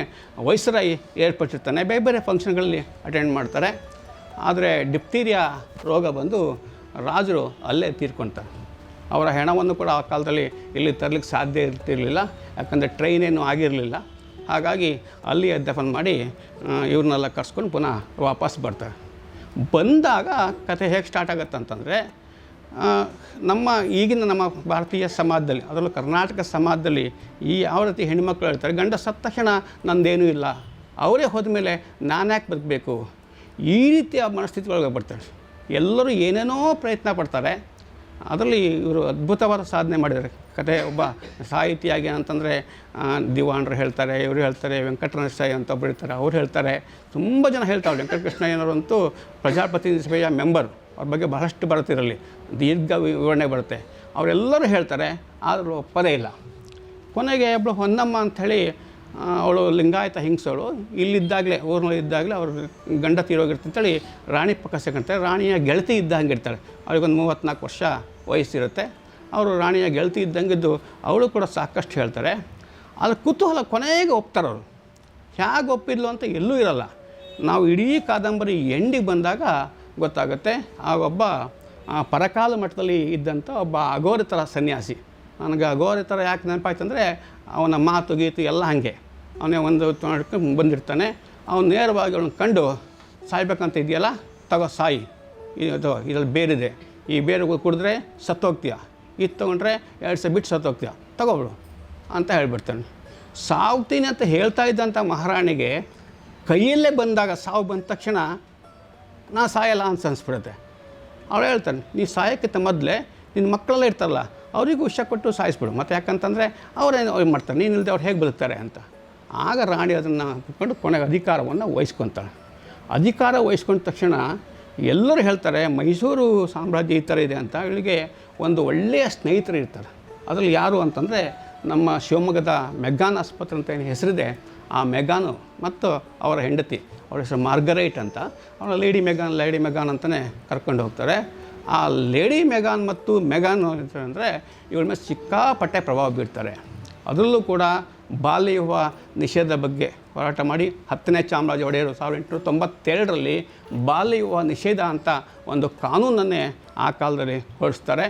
ವೈಸ್ರಾಯ್ ಏರ್ಪಡಿಸಿರ್ತಾನೆ. ಬೇರೆ ಬೇರೆ ಫಂಕ್ಷನ್ಗಳಲ್ಲಿ ಅಟೆಂಡ್ ಮಾಡ್ತಾರೆ. ಆದರೆ ಡಿಪ್ತೀರಿಯಾ ರೋಗ ಬಂದು ರಾಜರು ಅಲ್ಲೇ ತೀರ್ಕೊಳ್ತಾರೆ. ಅವರ ಹೆಣವನ್ನು ಕೂಡ ಆ ಕಾಲದಲ್ಲಿ ಇಲ್ಲಿ ತರಲಿಕ್ಕೆ ಸಾಧ್ಯ ಇರ್ತಿರಲಿಲ್ಲ, ಯಾಕಂದರೆ ಟ್ರೈನ್ ಏನೂ ಆಗಿರಲಿಲ್ಲ. ಹಾಗಾಗಿ ಅಲ್ಲಿ ದಫನ್ ಮಾಡಿ ಇವ್ರನ್ನೆಲ್ಲ ಕರ್ಸ್ಕೊಂಡು ಪುನಃ ವಾಪಸ್ ಬರ್ತಾರೆ. ಬಂದಾಗ ಕತೆ ಹೇಗೆ ಸ್ಟಾರ್ಟ್ ಆಗುತ್ತೆ ಅಂತಂದರೆ, ಈಗಿನ ನಮ್ಮ ಭಾರತೀಯ ಸಮಾಜದಲ್ಲಿ, ಅದರಲ್ಲೂ ಕರ್ನಾಟಕ ಸಮಾಜದಲ್ಲಿ ಯಾವ ರೀತಿ ಹೆಣ್ಮಕ್ಳು ಹೇಳ್ತಾರೆ, ಗಂಡ ಸತ್ತ ತಕ್ಷಣ ನಂದೇನೂ ಇಲ್ಲ, ಅವರೇ ಹೋದ್ಮೇಲೆ ನಾನು ಯಾಕೆ ಬದುಕಬೇಕು, ಈ ರೀತಿಯ ಮನಸ್ಥಿತಿ ಒಳಗೆ ಬರ್ತಾರೆ. ಎಲ್ಲರೂ ಏನೇನೋ ಪ್ರಯತ್ನ ಪಡ್ತಾರೆ. ಅದರಲ್ಲಿ ಇವರು ಅದ್ಭುತವಾದ ಸಾಧನೆ ಮಾಡಿದ್ದಾರೆ. ಕತೆ ಒಬ್ಬ ಸಾಹಿತಿಯಾಗಿ ಅಂತಂದರೆ ದಿವಾಣರು ಹೇಳ್ತಾರೆ, ಇವರು ಹೇಳ್ತಾರೆ, ವೆಂಕಟರಮಣ ಸಾಯಿ ಅಂತ ಒಬ್ಬರು ಹೇಳ್ತಾರೆ, ಅವ್ರು ಹೇಳ್ತಾರೆ, ತುಂಬ ಜನ ಹೇಳ್ತಾರೆ. ವೆಂಕಟಕೃಷ್ಣಯ್ಯನವರಂತೂ ಪ್ರಜಾಪ್ರತಿನಿಧಿ ಸಭೆಯ ಮೆಂಬರ್, ಅವ್ರ ಬಗ್ಗೆ ಬಹಳಷ್ಟು ಬರುತ್ತಿರಲಿ, ದೀರ್ಘ ವಿವರಣೆ ಬರುತ್ತೆ. ಅವರೆಲ್ಲರೂ ಹೇಳ್ತಾರೆ, ಆದರೂ ಒಪ್ಪದೇ ಇಲ್ಲ. ಕೊನೆಗೆ ಒಬ್ಬಳು ಹೊನ್ನಮ್ಮ ಅಂಥೇಳಿ, ಅವಳು ಲಿಂಗಾಯತ ಹಿಂಗ್ಸೋಳು, ಇಲ್ಲಿದ್ದಾಗಲೇ ಊರಿನಲ್ಲಿ ಇದ್ದಾಗಲೇ ಅವ್ರ ಗಂಡ ತೀರೋಗಿರ್ತಂತೇಳಿ ರಾಣಿ ಪಕ್ಕ ಸಿಕ್ಕಂತಾರೆ. ರಾಣಿಯ ಗೆಳತಿ ಇದ್ದಂಗೆ ಇರ್ತಾಳೆ. ಅವ್ರಿಗೊಂದು 34 ವರ್ಷ ವಯಸ್ಸಿರುತ್ತೆ. ಅವರು ರಾಣಿಯ ಗೆಳತಿ ಇದ್ದಂಗಿದ್ದು ಅವಳು ಕೂಡ ಸಾಕಷ್ಟು ಹೇಳ್ತಾರೆ. ಅದ್ರ ಕುತೂಹಲ ಕೊನೆಗೆ ಒಪ್ತಾರೆ ಅವರು. ಹೇಗೆ ಒಪ್ಪಿದ್ಲು ಅಂತ ಎಲ್ಲೂ ಇರಲ್ಲ. ನಾವು ಇಡೀ ಕಾದಂಬರಿ ಎಂಡಿಗೆ ಬಂದಾಗ ಗೊತ್ತಾಗುತ್ತೆ. ಆಗೊಬ್ಬ ಪರಕಾಲ ಮಠದಲ್ಲಿ ಇದ್ದಂಥ ಒಬ್ಬ ಅಘೋರಿತರ ಸನ್ಯಾಸಿ. ನನಗೆ ಅಘೋರಿತರ ಯಾಕೆ ನೆನಪಾಯ್ತಂದರೆ, ಅವನ ಮಾತು ಗೀತು ಎಲ್ಲ ಹಾಗೆ. ಅವನೇ ಒಂದು ಬಂದಿರ್ತಾನೆ. ಅವನು ನೇರವಾಗಿ ಅವನು ಕಂಡು, ಸಾಯ್ಬೇಕಂತ ಇದೆಯಲ್ಲ, ತಗೋ ಸಾಯಿ, ಇದ್ರಲ್ಲಿ ಬೇರಿದೆ, ಈ ಬೇರೆ ಕುಡಿದ್ರೆ ಸತ್ತೋಗ್ತೀಯ, ಇದು ತೊಗೊಂಡ್ರೆ 2 ಸಲ ಬಿಟ್ಟು ಸತ್ತೋಗ್ತೀಯ, ತಗೋಬಿಡು ಅಂತ ಹೇಳ್ಬಿಡ್ತಾನೆ. ಸಾವ್ತೀನಿ ಅಂತ ಹೇಳ್ತಾ ಇದ್ದಂಥ ಮಹಾರಾಣಿಗೆ ಕೈಯಲ್ಲೇ ಬಂದಾಗ, ಸಾವು ಬಂದ ತಕ್ಷಣ ನಾ ಸಾಯಲ್ಲ ಅಂತ ಅನಿಸ್ಬಿಡುತ್ತೆ. ಅವಳು ಹೇಳ್ತಾನೆ, ನೀ ಸಾಯೋಕ್ಕಿಂತ ಮೊದಲೇ ನಿನ್ನ ಮಕ್ಕಳೆಲ್ಲ ಇರ್ತಾರಲ್ಲ, ಅವರಿಗೂ ವಿಷ ಕೊಟ್ಟು ಸಾಯಿಸ್ಬಿಡು. ಮತ್ತು ಯಾಕಂತಂದರೆ ಅವ್ರು ಮಾಡ್ತಾರೆ, ನೀನು ಇಲ್ಲದೆ ಅವ್ರು ಹೇಗೆ ಬದುಕ್ತಾರೆ ಅಂತ. ಆಗ ರಾಣಿ ಅದನ್ನು ಕುತ್ಕೊಂಡು ಕೊನೆಗೆ ಅಧಿಕಾರವನ್ನು ವಹಿಸ್ಕೊತಾಳೆ. ಅಧಿಕಾರ ವಹಿಸ್ಕೊಂಡ ತಕ್ಷಣ ಎಲ್ಲರೂ ಹೇಳ್ತಾರೆ, ಮೈಸೂರು ಸಾಮ್ರಾಜ್ಯ ಈ ಥರ ಇದೆ ಅಂತ. ಇವಳಿಗೆ ಒಂದು ಒಳ್ಳೆಯ ಸ್ನೇಹಿತರು ಇರ್ತಾರೆ. ಅದರಲ್ಲಿ ಯಾರು ಅಂತಂದರೆ, ನಮ್ಮ ಶಿವಮೊಗ್ಗದ ಮೆಗ್ಗಾನ್ ಆಸ್ಪತ್ರೆ ಅಂತ ಏನು ಹೆಸರಿದೆ, ಆ ಮೆಗಾನು ಮತ್ತು ಅವರ ಹೆಂಡತಿ, ಅವಳ ಹೆಸರು ಮಾರ್ಗರೈಟ್ ಅಂತ. ಅವಳ ಲೇಡಿ ಮೆಗಾನ್ ಅಂತಲೇ ಕರ್ಕೊಂಡು ಹೋಗ್ತಾರೆ. ಆ ಲೇಡಿ ಮೆಗಾನ್ ಮತ್ತು ಮೆಗಾನ್ ಅಂದರೆ ಇವಳ ಮೇಲೆ ಸಿಕ್ಕಾಪಟ್ಟೆ ಪ್ರಭಾವ ಬೀರ್ತಾರೆ. ಅದರಲ್ಲೂ ಕೂಡ ಬಾಲ್ಯ ವಿವಾಹ ನಿಷೇಧ ಬಗ್ಗೆ ಹೋರಾಟ ಮಾಡಿ 10ನೇ ಚಾಮರಾಜ ಒಡೆಯರು 1892ರಲ್ಲಿ ಬಾಲ್ಯ ವಿವಾಹ ನಿಷೇಧ ಅಂತ ಒಂದು ಕಾನೂನನ್ನೇ ಆ ಕಾಲದಲ್ಲಿ ಹೊರಡಿಸ್ತಾರೆ.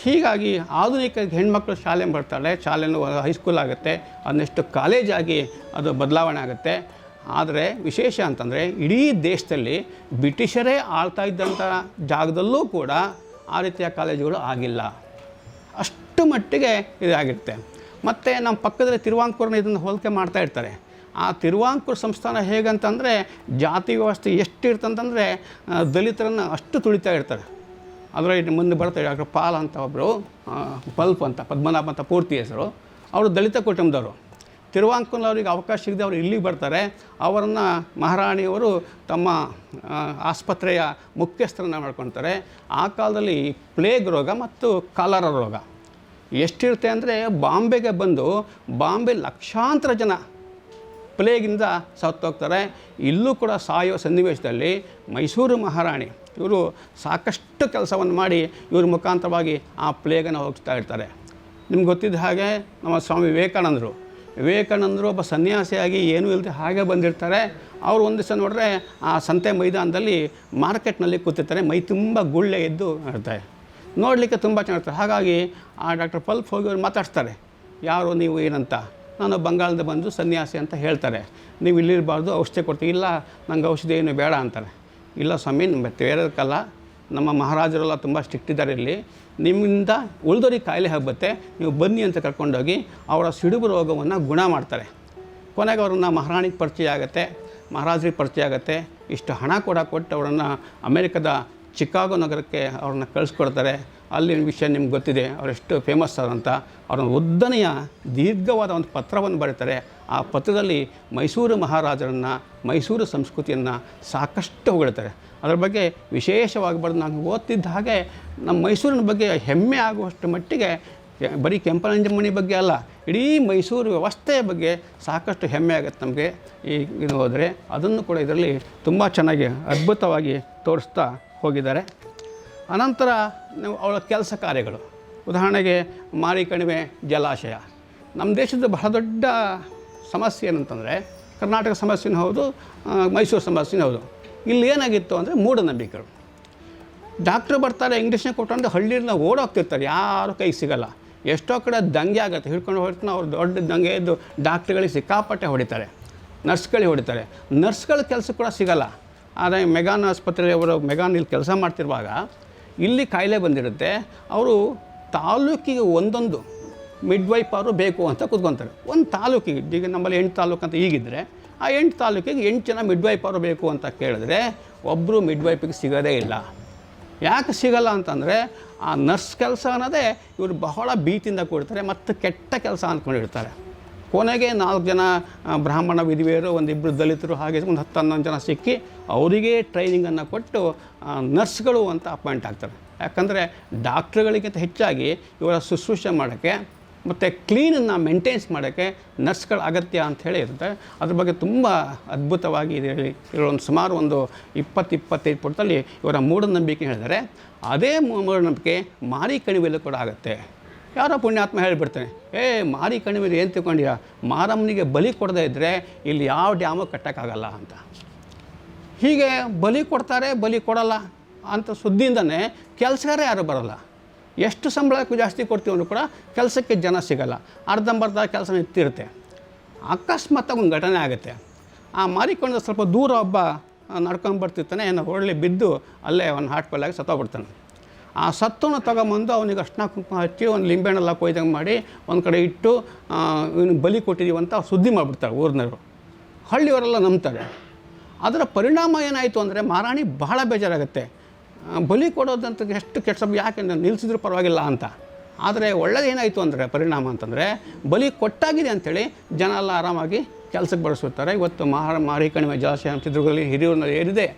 ಹೀಗಾಗಿ ಆಧುನಿಕ ಹೆಣ್ಮಕ್ಳು ಶಾಲೆ ಬರ್ತಾಳೆ. ಶಾಲೆಯೂ ಹೈಸ್ಕೂಲ್ ಆಗುತ್ತೆ, ಅದನ್ನೆಷ್ಟು ಕಾಲೇಜಾಗಿ ಅದು ಬದಲಾವಣೆ ಆಗುತ್ತೆ. ಆದರೆ ವಿಶೇಷ ಅಂತಂದರೆ, ಇಡೀ ದೇಶದಲ್ಲಿ ಬ್ರಿಟಿಷರೇ ಆಳ್ತಾ ಇದ್ದಂಥ ಜಾಗದಲ್ಲೂ ಕೂಡ ಆ ರೀತಿಯ ಕಾಲೇಜುಗಳು ಆಗಿಲ್ಲ. ಅಷ್ಟು ಮಟ್ಟಿಗೆ ಇದಾಗಿರುತ್ತೆ. ಮತ್ತು ನಮ್ಮ ಪಕ್ಕದಲ್ಲಿ ತಿರುವಾಂಕೂರನ್ನ ಇದನ್ನು ಹೋಲಿಕೆ ಮಾಡ್ತಾ ಇರ್ತಾರೆ. ಆ ತಿರುವಾಂಕೂರು ಸಂಸ್ಥಾನ ಹೇಗಂತಂದರೆ, ಜಾತಿ ವ್ಯವಸ್ಥೆ ಎಷ್ಟು ಇರ್ತಂತಂದರೆ ದಲಿತರನ್ನು ಅಷ್ಟು ತುಳಿತಾ ಇರ್ತಾರೆ. ಅದರಲ್ಲಿ ಮುಂದೆ ಬರ್ತಾರೆ ಡಾಕ್ಟರ್ ಪಾಲ್ ಅಂತ ಒಬ್ಬರು, ಪಲ್ಪ್ ಅಂತ, ಪದ್ಮನಾಭ ಅಂತ ಪೂರ್ತಿ ಹೆಸರು. ಅವರು ದಲಿತ ಕುಟುಂಬದವರು. ತಿರುವಾಂಕೂರಿನವ್ರಿಗೆ ಅವಕಾಶ ಸಿಗದೆ ಅವರು ಇಲ್ಲಿಗೆ ಬರ್ತಾರೆ. ಅವರನ್ನು ಮಹಾರಾಣಿಯವರು ತಮ್ಮ ಆಸ್ಪತ್ರೆಯ ಮುಖ್ಯಸ್ಥರನ್ನು ಮಾಡ್ಕೊಳ್ತಾರೆ. ಆ ಕಾಲದಲ್ಲಿ ಪ್ಲೇಗ್ ರೋಗ ಮತ್ತು ಕಾಲರ ರೋಗ ಎಷ್ಟಿರುತ್ತೆ ಅಂದರೆ, ಬಾಂಬೆಗೆ ಬಂದು ಲಕ್ಷಾಂತರ ಜನ ಪ್ಲೇಗಿಂದ ಸತ್ತೋಗ್ತಾರೆ. ಇಲ್ಲೂ ಕೂಡ ಸಾಯೋ ಸನ್ನಿವೇಶದಲ್ಲಿ ಮೈಸೂರು ಮಹಾರಾಣಿ ಇವರು ಸಾಕಷ್ಟು ಕೆಲಸವನ್ನು ಮಾಡಿ ಇವ್ರ ಮುಖಾಂತರವಾಗಿ ಆ ಪ್ಲೇಗನ್ನು ಹೋಗ್ತಾ ಇರ್ತಾರೆ. ನಿಮ್ಗೆ ಗೊತ್ತಿದ್ದ ಹಾಗೆ ನಮ್ಮ ಸ್ವಾಮಿ ವಿವೇಕಾನಂದರು ಒಬ್ಬ ಸನ್ಯಾಸಿಯಾಗಿ ಏನೂ ಇಲ್ಲದೆ ಹಾಗೆ ಬಂದಿರ್ತಾರೆ. ಅವರು ಒಂದು ದಿವಸ ನೋಡಿದ್ರೆ ಆ ಸಂತೆ ಮೈದಾನದಲ್ಲಿ ಮಾರ್ಕೆಟ್ನಲ್ಲಿ ಕೂತಿರ್ತಾರೆ. ಮೈ ತುಂಬ ಗುಳ್ಳೆ ಎದ್ದು ಇರ್ತಾರೆ. ನೋಡಲಿಕ್ಕೆ ತುಂಬ ಚೆನ್ನಾಗಿರ್ತಾರೆ. ಹಾಗಾಗಿ ಆ ಡಾಕ್ಟರ್ ಪಲ್ಪ್ ಹೋಗಿ ಅವ್ರು ಮಾತಾಡ್ತಾರೆ, ಯಾರು ನೀವು ಏನಂತ. ನಾನು ಬಂಗಾಳದ ಬಂದು ಸನ್ಯಾಸಿ ಅಂತ ಹೇಳ್ತಾರೆ. ನೀವು ಇಲ್ಲಿರಬಾರ್ದು, ಔಷಧಿ ಕೊಡ್ತೀವಿ. ಇಲ್ಲ, ನಂಗೆ ಔಷಧಿ ಏನು ಬೇಡ ಅಂತಾರೆ. ಇಲ್ಲ ಸ್ವಾಮಿ, ಬೇರೆದಕ್ಕಲ್ಲ, ನಮ್ಮ ಮಹಾರಾಜರೆಲ್ಲ ತುಂಬ ಸ್ಟ್ರಿಕ್ಟ್ ಇದ್ದಾರೆ ಇಲ್ಲಿ, ನಿಮ್ಮಿಂದ ಉಳಿದೋರಿಗೆ ಕಾಯಿಲೆ ಹಬ್ಬತ್ತೆ, ನೀವು ಬನ್ನಿ ಅಂತ ಕರ್ಕೊಂಡೋಗಿ ಅವರ ಸಿಡುಬು ರೋಗವನ್ನು ಗುಣ ಮಾಡ್ತಾರೆ. ಕೊನೆಗೆ ಅವ್ರನ್ನ ಮಹಾರಾಣಿಗೆ ಪರಿಚಯ ಆಗುತ್ತೆ, ಮಹಾರಾಜರಿಗೆ ಪರಿಚಯ ಆಗುತ್ತೆ. ಇಷ್ಟು ಹಣ ಕೂಡ ಕೊಟ್ಟು ಅವರನ್ನು ಅಮೇರಿಕದ ಚಿಕಾಗೋ ನಗರಕ್ಕೆ ಅವ್ರನ್ನ ಕಳಿಸ್ಕೊಡ್ತಾರೆ. ಅಲ್ಲಿನ ವಿಷಯ ನಿಮ್ಗೆ ಗೊತ್ತಿದೆ, ಅವರೆಷ್ಟು ಫೇಮಸ್ ಆದಂಥ. ಅವ್ರನ್ನ ಉದ್ದನೆಯ ದೀರ್ಘವಾದ ಒಂದು ಪತ್ರವನ್ನು ಬರೀತಾರೆ. ಆ ಪತ್ರದಲ್ಲಿ ಮೈಸೂರು ಮಹಾರಾಜರನ್ನು, ಮೈಸೂರು ಸಂಸ್ಕೃತಿಯನ್ನು ಸಾಕಷ್ಟು ಹೊಗಳ್ತಾರೆ. ಅದರ ಬಗ್ಗೆ ವಿಶೇಷವಾಗಿ ಬರೆದು ನಾನು ಓದ್ತಿದ್ದ ಹಾಗೆ ನಮ್ಮ ಮೈಸೂರಿನ ಬಗ್ಗೆ ಹೆಮ್ಮೆ ಆಗುವಷ್ಟು ಮಟ್ಟಿಗೆ ಬರೀ ಕೆಂಪನಂಜಮ್ಮನಿ ಬಗ್ಗೆ ಅಲ್ಲ, ಇಡೀ ಮೈಸೂರು ವ್ಯವಸ್ಥೆಯ ಬಗ್ಗೆ ಸಾಕಷ್ಟು ಹೆಮ್ಮೆ ಆಗುತ್ತೆ ನಮಗೆ ಇದು ಹೋದರೆ. ಅದನ್ನು ಕೂಡ ಇದರಲ್ಲಿ ತುಂಬ ಚೆನ್ನಾಗಿ ಅದ್ಭುತವಾಗಿ ತೋರಿಸ್ತಾ ಹೋಗಿದ್ದಾರೆ. ಅನಂತರ ನಾವು ಅವಳ ಕೆಲಸ ಕಾರ್ಯಗಳು, ಉದಾಹರಣೆಗೆ ಮಾರಿಕಣಿವೆ ಜಲಾಶಯ ನಮ್ಮ ದೇಶದ ಬಹಳ ದೊಡ್ಡ ಸಮಸ್ಯೆ ಏನಂತಂದರೆ, ಕರ್ನಾಟಕ ಸಮಸ್ಯೆನೂ ಹೌದು, ಮೈಸೂರು ಸಮಸ್ಯೆನೂ ಹೌದು. ಇಲ್ಲಿ ಏನಾಗಿತ್ತು ಅಂದರೆ ಮೂಢನಂಬಿಕೆಗಳು. ಡಾಕ್ಟ್ರು ಬರ್ತಾರೆ, ಇಂಗ್ಲೀಷ್ನ ಕೊಟ್ಟಂದ್ರೆ ಹಳ್ಳಿಯಿಂದ ಓಡೋಗ್ತಿರ್ತಾರೆ, ಯಾರು ಕೈಗೆ ಸಿಗೋಲ್ಲ. ಎಷ್ಟೋ ಕಡೆ ದಂಗೆ ಆಗುತ್ತೆ, ಹಿಡ್ಕೊಂಡು ಹೊರತು ಅವ್ರು ದೊಡ್ಡ ದಂಗೆ ಇದ್ದು ಡಾಕ್ಟ್ರುಗಳಿಗೆ ಸಿಕ್ಕಾಪಟ್ಟೆ ಹೊಡಿತಾರೆ, ನರ್ಸ್ಗಳಿಗೆ ಹೊಡಿತಾರೆ. ನರ್ಸ್ಗಳ ಕೆಲಸ ಕೂಡ ಸಿಗೋಲ್ಲ. ಆದರೆ ಮೆಗಾನ್ ಆಸ್ಪತ್ರೆಯಲ್ಲಿ ಅವರು ಇಲ್ಲಿ ಕೆಲಸ ಮಾಡ್ತಿರುವಾಗ ಇಲ್ಲಿ ಕಾಯಿಲೆ ಬಂದಿರುತ್ತೆ, ಅವರು ತಾಲೂಕಿಗೆ ಒಂದೊಂದು ಮಿಡ್ವೈಫ್ ಅವರು ಬೇಕು ಅಂತ ಕೂತ್ಕೊತಾರೆ. ಒಂದು ತಾಲೂಕಿಗೆ, ಈಗ ನಮ್ಮಲ್ಲಿ 8 ತಾಲೂಕು ಅಂತ ಈಗಿದ್ದರೆ ಆ 8 ತಾಲೂಕಿಗೆ 8 ಜನ ಮಿಡ್ವೈಫ್ ಅವರು ಬೇಕು ಅಂತ ಕೇಳಿದ್ರೆ ಒಬ್ಬರು ಮಿಡ್ವೈಫಿಗೆ ಸಿಗೋದೇ ಇಲ್ಲ. ಯಾಕೆ ಸಿಗಲ್ಲ ಅಂತಂದರೆ ಆ ನರ್ಸ್ ಕೆಲಸ ಅನ್ನೋದೇ ಇವರು ಬಹಳ ಭೀತಿಯಿಂದ ಕೂಡ್ತಾರೆ ಮತ್ತು ಕೆಟ್ಟ ಕೆಲಸ ಅಂದ್ಕೊಂಡಿರ್ತಾರೆ. ಕೊನೆಗೆ 4 ಜನ ಬ್ರಾಹ್ಮಣ ವಿಧವೆಯರು, 1-2 ದಲಿತರು, ಹಾಗೆ ಒಂದು 10-11 ಜನ ಸಿಕ್ಕಿ ಅವರಿಗೆ ಟ್ರೈನಿಂಗನ್ನು ಕೊಟ್ಟು ನರ್ಸ್ಗಳು ಅಂತ ಅಪಾಯಿಂಟ್ ಆಗ್ತಾರೆ. ಯಾಕಂದರೆ ಡಾಕ್ಟ್ರುಗಳಿಗಿಂತ ಹೆಚ್ಚಾಗಿ ಇವರ ಶುಶ್ರೂಷೆ ಮಾಡೋಕ್ಕೆ ಮತ್ತು ಕ್ಲೀನನ್ನು ಮೇಂಟೈನ್ಸ್ ಮಾಡೋಕ್ಕೆ ನರ್ಸ್ಗಳ ಅಗತ್ಯ ಅಂಥೇಳಿ ಇರುತ್ತೆ. ಅದ್ರ ಬಗ್ಗೆ ತುಂಬ ಅದ್ಭುತವಾಗಿ ಇದರಲ್ಲಿ ಒಂದು ಸುಮಾರು ಒಂದು 20-25 ಪುಟದಲ್ಲಿ ಇವರ ಮೂಢನಂಬಿಕೆ ಹೇಳಿದ್ದಾರೆ. ಅದೇ ಮೂಢನಂಬಿಕೆ ಮಾರಿಕಣಿವೆಯಲ್ಲೂ ಕೂಡ ಆಗುತ್ತೆ. ಯಾರೋ ಪುಣ್ಯಾತ್ಮ ಹೇಳಿಬಿಡ್ತಾನೆ, ಮಾರಿಕಣಿವೆಯಲ್ಲಿ ಏನು ತಿಳ್ಕೊಂಡ್ಯಾ, ಮಾರಮ್ಮನಿಗೆ ಬಲಿ ಕೊಡದೇ ಇದ್ದರೆ ಇಲ್ಲಿ ಯಾವ ಡ್ಯಾಮು ಕಟ್ಟೋಕ್ಕಾಗಲ್ಲ ಅಂತ. ಹೀಗೆ ಬಲಿ ಕೊಡ್ತಾರೆ, ಬಲಿ ಕೊಡಲ್ಲ ಅಂತ ಸುದ್ದಿಯಿಂದನೇ ಕೆಲಸಗಾರ ಯಾರು ಬರೋಲ್ಲ. ಎಷ್ಟು ಸಂಬಳಕ್ಕೂ ಜಾಸ್ತಿ ಕೊಡ್ತೀವಿ ಅಂದರೂ ಕೂಡ ಕೆಲಸಕ್ಕೆ ಜನ ಸಿಗೋಲ್ಲ, ಅರ್ಧಂಬರ್ಧ ಕೆಲಸ ನಿಂತಿರುತ್ತೆ. ಅಕಸ್ಮಾತ್ತಾಗಿ ಒಂದು ಘಟನೆ ಆಗುತ್ತೆ. ಆ ಮಾರಿಕೊಂಡು ಸ್ವಲ್ಪ ದೂರ ಒಬ್ಬ ನಡ್ಕೊಂಡು ಬರ್ತಿರ್ತಾನೆ, ಏನೋ ಹೊರಳಿ ಬಿದ್ದು ಅಲ್ಲೇ ಒಂದು ಹಾಟ್ಪಲ್ಲಾಗಿ ಸತ್ತೋಗ್ಬಿಡ್ತಾನೆ. ಆ ಸತ್ತನ್ನು ತಗೊಂಬಂದು ಅವನಿಗೆ ಅರ್ಶಿನ ಕುಂಕುಮ ಹಚ್ಚಿ ಒಂದು ಲಿಂಬೆಹಣ್ಣೆಲ್ಲ ಕೊಯ್ದಂಗೆ ಮಾಡಿ ಒಂದು ಕಡೆ ಇಟ್ಟು ಇವನು ಬಲಿ ಕೊಟ್ಟಿದ್ದೀವಿ ಅಂತ ಸುದ್ದಿ ಮಾಡಿಬಿಡ್ತಾರೆ ಊರಿನವರು. ಹಳ್ಳಿಯವರೆಲ್ಲ ನಂಬ್ತಾರೆ. ಅದರ ಪರಿಣಾಮ ಏನಾಯಿತು ಅಂದರೆ ಮಹಾರಾಣಿ ಬಹಳ ಬೇಜಾರಾಗುತ್ತೆ. ಬಲಿ ಕೊಡೋದಂತ ಎಷ್ಟು ಕೆಟ್ಟ, ಯಾಕೆ ನಿಲ್ಲಿಸಿದ್ರು ಪರವಾಗಿಲ್ಲ ಅಂತ. ಆದರೆ ಒಳ್ಳೆಯದೇನಾಯಿತು ಅಂದರೆ ಪರಿಣಾಮ ಅಂತಂದರೆ ಬಲಿ ಕೊಟ್ಟಾಗಿದೆ ಅಂಥೇಳಿ ಜನ ಎಲ್ಲ ಆರಾಮಾಗಿ ಕೆಲಸಕ್ಕೆ ಬಳಸುತ್ತಾರೆ. ಇವತ್ತು ಮಾರಿಕಣಿವೆ ಜಲಾಶಯ ಚಿತ್ರದುರ್ಗದಲ್ಲಿ ಹಿರಿಯೂರಿನಲ್ಲಿ ಏರಿದೆ.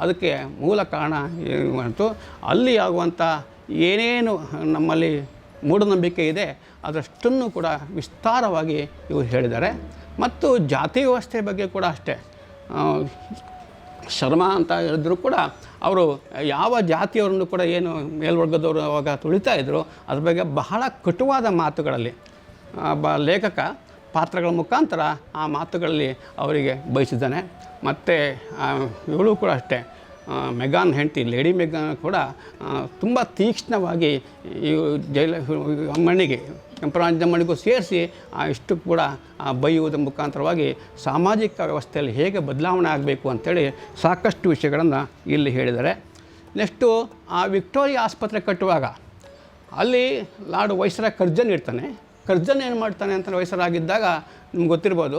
ಅದಕ್ಕೆ ಮೂಲ ಕಾರಣ ಏನು, ಅಲ್ಲಿ ಆಗುವಂಥ ಏನೇನು ನಮ್ಮಲ್ಲಿ ಮೂಢನಂಬಿಕೆ ಇದೆ ಅದಷ್ಟನ್ನು ಕೂಡ ವಿಸ್ತಾರವಾಗಿ ಇವರು ಹೇಳಿದ್ದಾರೆ. ಮತ್ತು ಜಾತಿ ವ್ಯವಸ್ಥೆ ಬಗ್ಗೆ ಕೂಡ ಅಷ್ಟೇ. ಶರ್ಮಾ ಅಂತ ಹೇಳಿದ್ರು ಕೂಡ ಅವರು ಯಾವ ಜಾತಿಯವರನ್ನು ಕೂಡ ಏನು ಮೇಲ್ವರ್ಗದವರು ಅವಾಗ ತುಳಿತಾ ಇದ್ದರು ಅದ್ರ ಬಗ್ಗೆ ಬಹಳ ಕಟುವಾದ ಮಾತುಗಳಲ್ಲಿ ಲೇಖಕ ಪಾತ್ರಗಳ ಮುಖಾಂತರ ಆ ಮಾತುಗಳಲ್ಲಿ ಅವರಿಗೆ ಬಯಸಿದ್ದಾನೆ. ಮತ್ತು ಇವಳು ಕೂಡ ಅಷ್ಟೇ, ಮೆಗಾನ್ ಹೆಂಡತಿ ಲೇಡಿ ಮೆಗಾನ್ ಕೂಡ ತುಂಬ ತೀಕ್ಷ್ಣವಾಗಿ ಈ ಅಮ್ಮನಿಗೆ ಕೆಂಪರಾಜಮ್ಮನಿಗೂ ಸೇರಿಸಿ ಇಷ್ಟು ಕೂಡ ಬೈಯುವುದರ ಮುಖಾಂತರವಾಗಿ ಸಾಮಾಜಿಕ ವ್ಯವಸ್ಥೆಯಲ್ಲಿ ಹೇಗೆ ಬದಲಾವಣೆ ಆಗಬೇಕು ಅಂಥೇಳಿ ಸಾಕಷ್ಟು ವಿಷಯಗಳನ್ನು ಇಲ್ಲಿ ಹೇಳಿದ್ದಾರೆ. ನೆಕ್ಸ್ಟು ಆ ವಿಕ್ಟೋರಿಯಾ ಆಸ್ಪತ್ರೆ ಕಟ್ಟುವಾಗ ಅಲ್ಲಿ ಲಾರ್ಡ್ ವೈಸ್ರಾಯ್ ಕರ್ಜನ್ ಇರ್ತಾನೆ. ಕರ್ಜನ್ ಏನು ಮಾಡ್ತಾನೆ ಅಂತ ವಯಸ್ಸರಾಗಿದ್ದಾಗ ನಿಮ್ಗೆ ಗೊತ್ತಿರ್ಬೋದು,